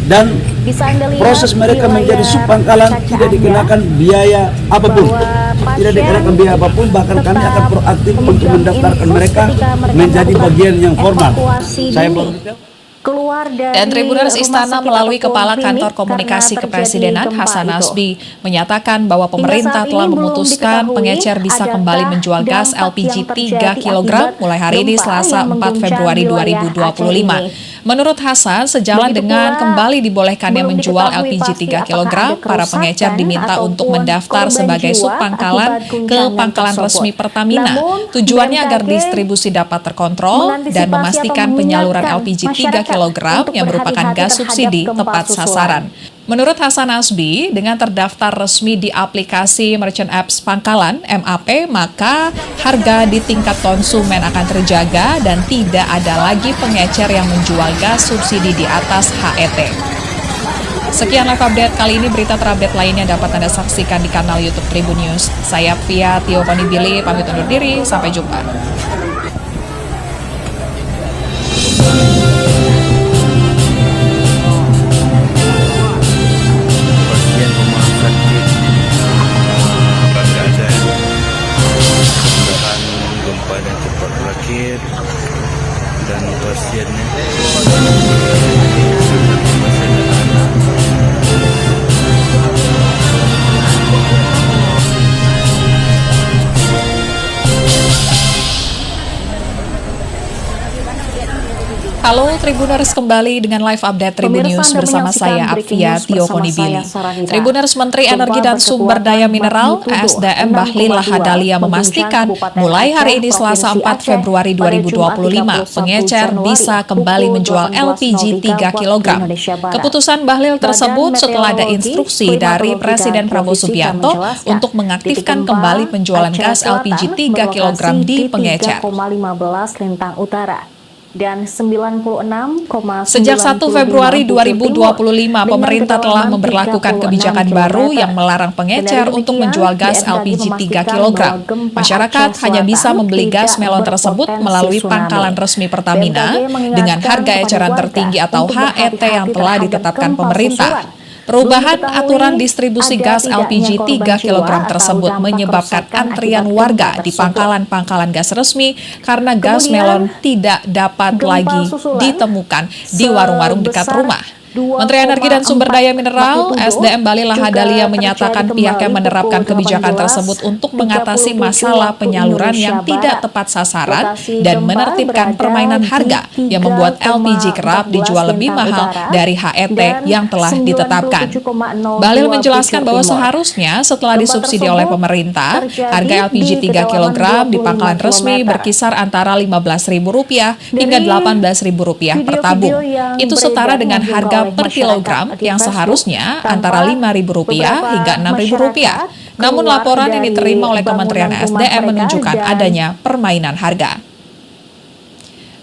dan Bisa Anda lihat proses mereka di menjadi layar subpangkalan kaca tidak Anda dikenakan biaya apapun. bahwa Tidak dikenakan biaya apapun, bahkan kami tetap akan proaktif untuk memegang mendaftarkan infus mereka ketika mereka menjadi melakukan bagian yang formal. evakuasi Saya dini. baru detail. Keluar dari Dan Tribuners rumah Istana sakit melalui ataupun Kepala klinik Kantor karena Komunikasi terjadi Kepresidenan gempa Hasan itu. Nasbi menyatakan bahwa pemerintah Hingga saat telah ini belum memutuskan diketahui pengecer bisa adakah kembali menjual gas dampak LPG yang 3 terjadi kg akibat mulai hari ini gempa Selasa yang 4 mengguncang Februari wilayah 2025. Aceh ini. Menurut Hasan, sejalan Begitu dengan pula, kembali dibolehkannya belum menjual diketahui LPG pasti 3 kg, apakah ada para pengecer kerusakan diminta untuk ataupun mendaftar korban sebagai jiwa subpangkalan akibat ke guncangan pangkalan tersebut. resmi Pertamina. Namun, Tujuannya agar BMKG distribusi dapat terkontrol dan mengantisipasi memastikan atau penyaluran mengingatkan LPG 3 masyarakat kg untuk yang merupakan berhati-hati gas terhadap subsidi gempa tepat susulan. sasaran. Menurut Hasan Nasbi, dengan terdaftar resmi di aplikasi Merchant Apps Pangkalan (MAP), maka harga di tingkat konsumen akan terjaga dan tidak ada lagi pengecer yang menjual gas subsidi di atas HET. Sekian live update kali ini, berita terupdate lainnya dapat Anda saksikan di kanal YouTube Tribun News. Saya Pia Tio Konibili, pamit undur diri, sampai jumpa. Pasien rumah sakit Bangkalan. Mudah-mudahan gempa dan cepat berakhir dan pasiennya pasien anak. Halo Tribuners, kembali dengan live update Tribun Pemirsa, News Anda bersama menyaksikan saya Breaking Afia News Tio bersama Konibili. saya, Sarahita. Tribuners, Menteri Gempa Energi dan Sumber berkekuatan Daya Mineral magnitudo ASDM Bahlil 6,2 Lahadalia mengguncang memastikan Kabupaten mulai hari Aceh, ini Selasa Provinsi 4 Aceh, Februari pada Jumat 2025 pengecer 31 bisa Januari kembali pukul menjual 18.03 LPG 3 kg. waktu Indonesia Barat. Keputusan Bahlil tersebut Badan setelah ada Meteorologi, instruksi Klimatologi dari dan Presiden Prabowo Geofisika Subianto menjelaskan, untuk mengaktifkan titik gempa kembali penjualan Aceh gas Selatan LPG 3 kg berlokasi di pengecer. 3,15 lintang utara dan 96,9 Sejak 1 Februari 2025, pemerintah telah memberlakukan kebijakan baru yang melarang pengecer untuk menjual gas LPG 3 kg. Masyarakat hanya bisa membeli gas melon tersebut melalui pangkalan resmi Pertamina dengan harga eceran tertinggi atau HET yang telah ditetapkan pemerintah. Perubahan aturan distribusi gas LPG 3 kg tersebut menyebabkan antrian warga di pangkalan-pangkalan gas resmi karena gas melon tidak dapat lagi ditemukan di warung-warung dekat rumah. Menteri Energi dan Sumber Daya Mineral SDM Bahlil Lahadalia menyatakan pihaknya menerapkan kebijakan tersebut untuk mengatasi masalah penyaluran yang tidak tepat sasaran dan menertibkan permainan harga yang membuat LPG kerap dijual lebih mahal dari HET yang telah ditetapkan. Bahlil menjelaskan bahwa seharusnya setelah disubsidi oleh pemerintah, harga LPG 3 kg di pangkalan resmi berkisar antara Rp15.000 hingga Rp18.000 per tabung. Itu setara dengan harga per kilogram yang seharusnya antara Rp5.000 hingga Rp6.000. Namun keluar laporan yang dari diterima oleh Kementerian bangunan rumah SDM mereka menunjukkan dan adanya permainan harga.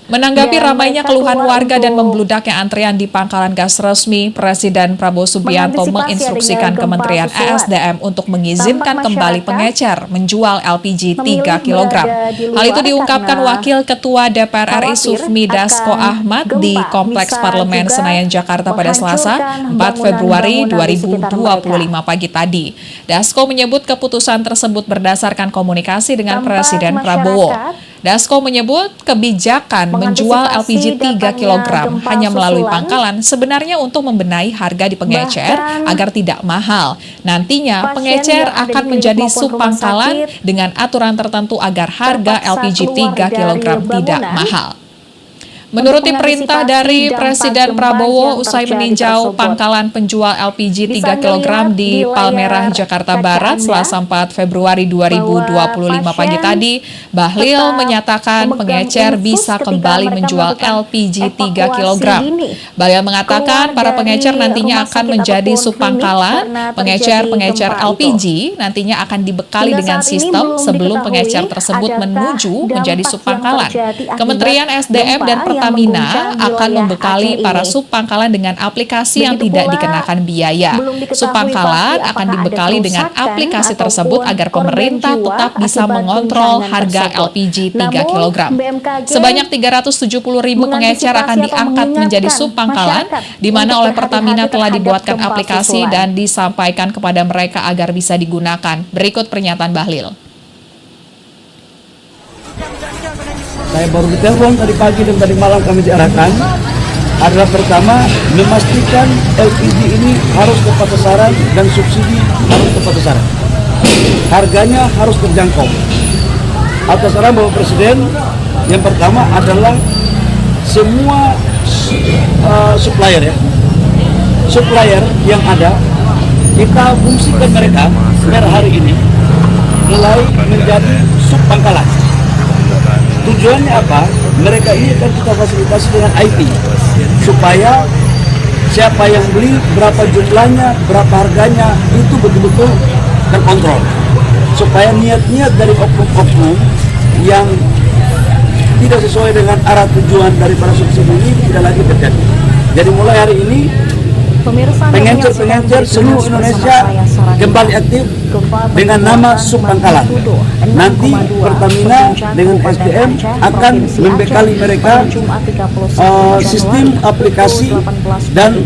Menanggapi Dan ramainya mereka keluhan keluar warga dan untuk membludaknya antrian di pangkalan gas resmi, Presiden Prabowo Subianto mengantisipasi menginstruksikan adanya gempa Kementerian susulan. ESDM untuk mengizinkan Tampak kembali masyarakat pengecer menjual LPG 3 memilih kg. berada di Hal itu luar diungkapkan karena Wakil Ketua DPR RI khawatir Sufmi Dasko akan Ahmad di gempa Kompleks bisa Parlemen juga Senayan Jakarta pada Selasa, menghancurkan 4 Februari bangunan-bangunan di sekitar 2025 pagi tadi. Dasko menyebut keputusan tersebut berdasarkan komunikasi dengan Tampak Presiden masyarakat Prabowo. Dasko menyebut kebijakan menjual LPG 3 kg gempa hanya melalui susulan. pangkalan sebenarnya untuk membenahi harga di pengecer Bahkan agar tidak mahal. Nantinya pasien pengecer yang ada di akan klinik menjadi maupun rumah subpangkalan sakit dengan aturan tertentu agar harga terpaksa LPG keluar 3 kg dari tidak bangunan mahal. Menuruti perintah dari dampak Presiden gempa Prabowo yang usai terjadi meninjau tersebut. pangkalan penjual LPG 3 Bisa kg dilihat di di Palmerah, layar Jakarta kaca Barat, Anda Selasa 4 Februari 2025 pagi pasien tadi, Bahlil tetap menyatakan memegang pengecer infus bisa ketika kembali mereka menjual melakukan LPG 3 evakuasi kg. dini. Bahlil mengatakan Keluar para dari pengecer nantinya rumah akan sakit menjadi ataupun subpangkalan. klinik karena Pengecer-pengecer terjadi gempa LPG nantinya akan dibekali Hingga dengan saat ini sistem belum sebelum diketahui pengecer tersebut adakah menuju menjadi dampak subpangkalan. yang terjadi akibat Kementerian SDM gempa dan yang Pertamina mengguncang di akan wilayah membekali Aceh para ini. subpangkalan dengan aplikasi yang Begitu tidak pula, dikenakan biaya. belum diketahui Subpangkalan pasti akan apakah ada dibekali dengan kerusakan aplikasi tersebut ataupun agar korban pemerintah jiwa tetap bisa akibat mengontrol guncangan harga tersebut. LPG 3 Namun, kg. BMKG Sebanyak 370.000 pengecer akan mengantisipasi atau diangkat menjadi mengingatkan subpangkalan, masyarakat di mana untuk oleh Pertamina berhati-hati telah terhadap dibuatkan gempa aplikasi susulan. dan disampaikan kepada mereka agar bisa digunakan. Berikut pernyataan Bahlil. Saya baru ditelepon tadi pagi dan tadi malam kami diarahkan adalah pertama memastikan LPG ini harus tepat sasaran dan subsidi harus tepat sasaran. Harganya harus terjangkau. Atas arahan Bapak Presiden, yang pertama adalah semua supplier yang ada kita fungsikan mereka per hari ini mulai menjadi subpangkalan. Tujuannya apa? Mereka ini akan kita fasilitasi dengan IT supaya siapa yang beli, berapa jumlahnya, berapa harganya itu betul-betul terkontrol. Supaya niat-niat dari oknum-oknum yang tidak sesuai dengan arah tujuan dari para subsidi ini tidak lagi terjadi. Jadi mulai hari ini Pemirsa, pengecer seluruh Indonesia kembali aktif dengan nama subpangkalan. Nanti Pertamina dengan SDM akan membekali mereka sistem aplikasi dan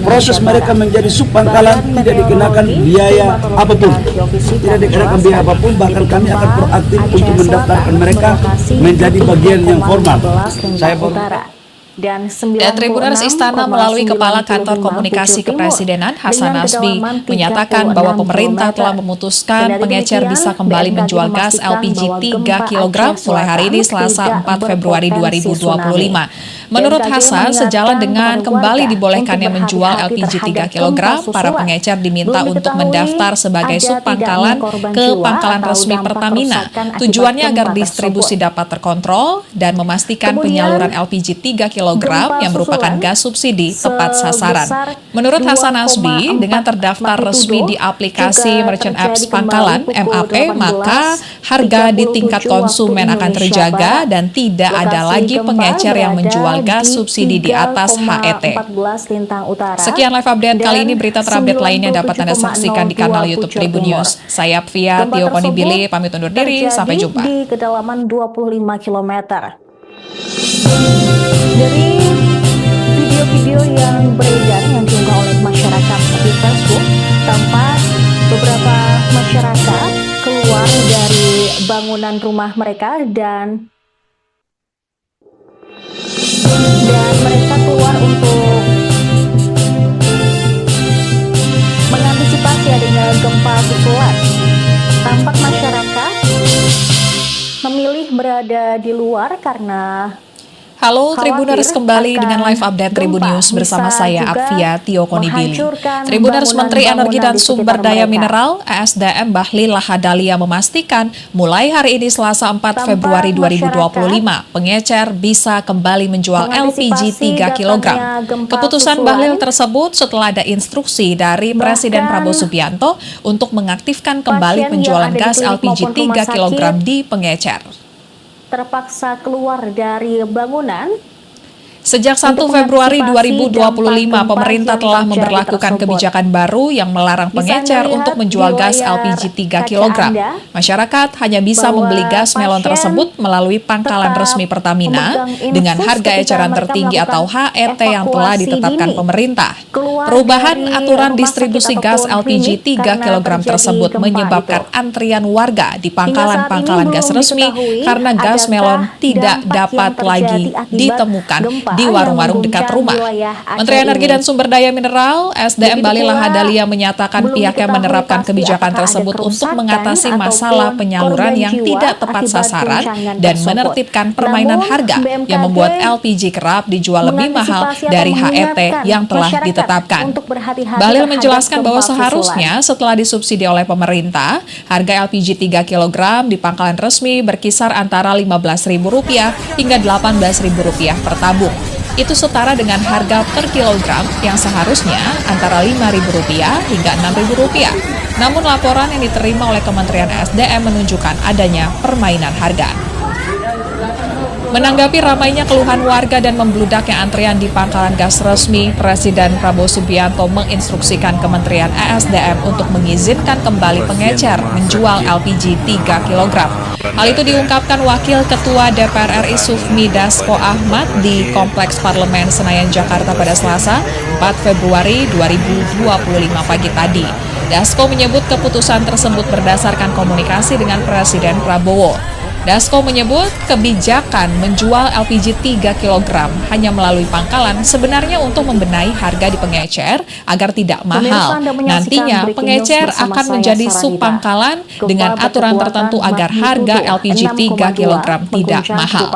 proses mereka menjadi subpangkalan tidak dikenakan biaya apapun. Tidak dikenakan biaya apapun, bahkan kami akan proaktif untuk mendaftarkan mereka menjadi bagian yang formal. Saya dan Tribuners Istana melalui Kepala Kantor Komunikasi Kepresidenan Hasan Nasbi menyatakan bahwa pemerintah telah memutuskan pengecer bisa kembali menjual gas LPG 3 kg mulai hari ini Selasa 4 Februari 2025. Menurut Hasan, sejalan dengan kembali dibolehkannya menjual LPG 3 kg, para pengecer diminta untuk mendaftar sebagai subpangkalan ke pangkalan resmi Pertamina. Tujuannya agar distribusi dapat terkontrol dan memastikan penyaluran LPG 3 kg yang merupakan gas subsidi tepat sasaran. Menurut Hasan Nasbi, dengan terdaftar resmi di aplikasi Merchant Apps Pangkalan MAP, maka harga di tingkat konsumen akan terjaga dan tidak ada lagi pengecer yang menjual gas subsidi di atas HET. Sekian live update kali ini, berita terupdate lainnya dapat Anda saksikan di kanal YouTube Tribun News. Saya Pia Tio Konibili, pamit undur diri, sampai jumpa. Di kedalaman 25 km. Dari video-video yang beredar yang diunggah oleh masyarakat di Facebook, tampak beberapa masyarakat keluar dari bangunan rumah mereka dan mereka keluar untuk mengantisipasi adanya gempa susulan. Tampak masyarakat memilih berada di luar karena Halo Tribuners, khawatir kembali akan dengan live update Tribun gempa News bersama bisa saya juga Apvia Tio Konibili. menghancurkan Tribuners, Menteri Energi dan bangunan di Sumber sekitar Daya mereka. Mineral (ESDM) Bahlil Lahadalia memastikan mulai hari ini Selasa 4 Februari 2025 pengecer bisa kembali menjual LPG 3 kg. Keputusan Bahlil tersebut setelah ada instruksi dari Presiden Prabowo Subianto untuk mengaktifkan kembali penjualan gas LPG 3 kg di pengecer. Terpaksa keluar dari bangunan. Sejak 1 Untuk Februari mengantisipasi 2025, dampak pemerintah gempa telah yang memberlakukan terjadi kebijakan baru yang melarang Bisa pengecer Anda untuk lihat menjual di gas layar LPG 3 kaca kg. Anda Masyarakat hanya bisa bahwa membeli gas melon pasien tersebut melalui pangkalan tetap resmi Pertamina memegang dengan infus harga ketika eceran mereka tertinggi atau melakukan HET yang telah evakuasi ditetapkan dini. pemerintah. Keluar Perubahan dari aturan rumah distribusi sakit gas ataupun LPG klinik 3 karena kg terjadi tersebut gempa menyebabkan itu. antrian warga di pangkalan-pangkalan Hingga gas saat ini resmi belum karena gas diketahui melon adakah tidak dampak dapat yang lagi terjadi akibat ditemukan gempa di yang warung-warung dekat mengguncang rumah. wilayah Aceh Menteri Energi ini. dan Sumber Daya Mineral (ESDM) Begitu Bahlil pula, Lahadalia menyatakan belum pihaknya diketahui menerapkan pasti kebijakan apakah ada tersebut untuk kerusakan mengatasi ataupun masalah penyaluran korban yang jiwa tidak tepat akibat sasaran guncangan dan tersebut. menertibkan permainan Namun, harga BMKG yang membuat LPG kerap dijual lebih mahal mengantisipasi atau dari HET mengingatkan yang telah masyarakat ditetapkan. untuk berhati-hati Bahlil terhadap menjelaskan bahwa gempa seharusnya setelah disubsidi oleh pemerintah, harga LPG 3 kg di pangkalan resmi berkisar antara Rp15.000 hingga Rp18.000 per tabung. Itu setara dengan harga per kilogram yang seharusnya antara Rp5.000 hingga Rp6.000. Namun laporan yang diterima oleh Kementerian ESDM menunjukkan adanya permainan harga. Menanggapi ramainya keluhan warga dan membludaknya antrian di pangkalan gas resmi, Presiden Prabowo Subianto menginstruksikan Kementerian ESDM untuk mengizinkan kembali pengecer menjual LPG 3 kg. Hal itu diungkapkan Wakil Ketua DPR RI Sufmi Dasko Ahmad di Kompleks Parlemen Senayan, Jakarta pada Selasa, 4 Februari 2025 pagi tadi. Dasko menyebut keputusan tersebut berdasarkan komunikasi dengan Presiden Prabowo. Dasko menyebut kebijakan menjual LPG 3 kg hanya melalui pangkalan sebenarnya untuk membenahi harga di pengecer agar tidak mahal. Nantinya pengecer akan menjadi subpangkalan dengan aturan tertentu agar harga LPG 3 kg tidak mahal.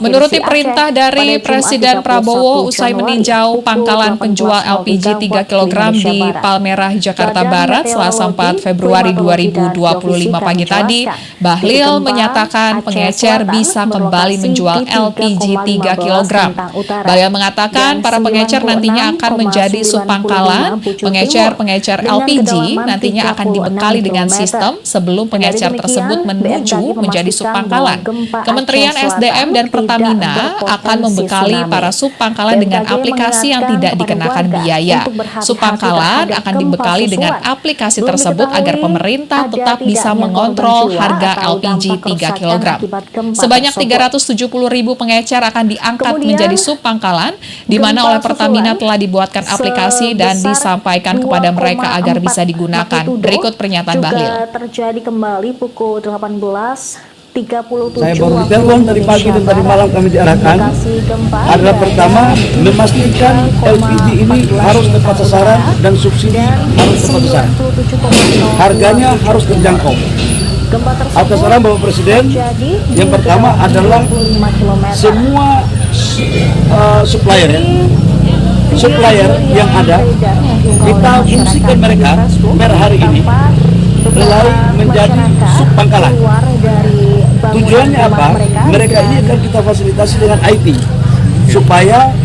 Menuruti perintah dari Presiden Prabowo usai meninjau pangkalan penjual LPG 3 kg di Palmerah, Jakarta Barat Selasa 4 Februari 2025 pagi tadi, Bahlil menyatakan pengecer bisa kembali menjual LPG 3 kg. Bahlil mengatakan para pengecer nantinya akan menjadi subpangkalan. Pengecer-pengecer LPG nantinya akan dibekali dengan sistem sebelum pengecer tersebut menuju menjadi subpangkalan. Kementerian SDM dan Pertamina akan membekali para subpangkalan dengan aplikasi yang tidak dikenakan biaya. Subpangkalan akan dibekali dengan aplikasi tersebut agar pemerintah tetap bisa mengontrol harga LPG 3 kg. Sebanyak 370.000 pengecer akan diangkat menjadi subpangkalan, di mana oleh Pertamina telah dibuatkan aplikasi dan disampaikan kepada mereka agar bisa digunakan. Berikut pernyataan Bahlil. Terjadi kembali pukul 18.37 Saya baru ditelepon dari pagi dan tadi malam kami diarahkan adalah pertama memastikan LPG ini harus tepat sasaran dan subsidi harus tepat sasaran. Harganya harus terjangkau. Atas arahan Bapak Presiden, yang pertama adalah semua supplier yang ada kita fungsikan mereka per hari ini mulai menjadi subpangkalan. Tujuannya apa? Mereka ini akan kita fasilitasi dengan IT supaya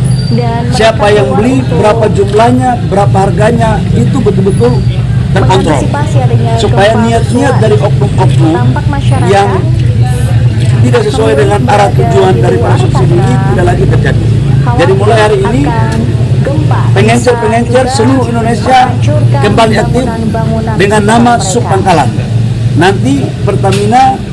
siapa yang beli, berapa jumlahnya, berapa harganya itu betul-betul terkontrol, supaya niat-niat dari oknum-oknum yang tidak sesuai dengan arah tujuan dari para subsidi ini tidak lagi terjadi. Jadi mulai hari ini pengecer-pengecer seluruh Indonesia kembali aktif dengan nama subpangkalan. Nanti Pertamina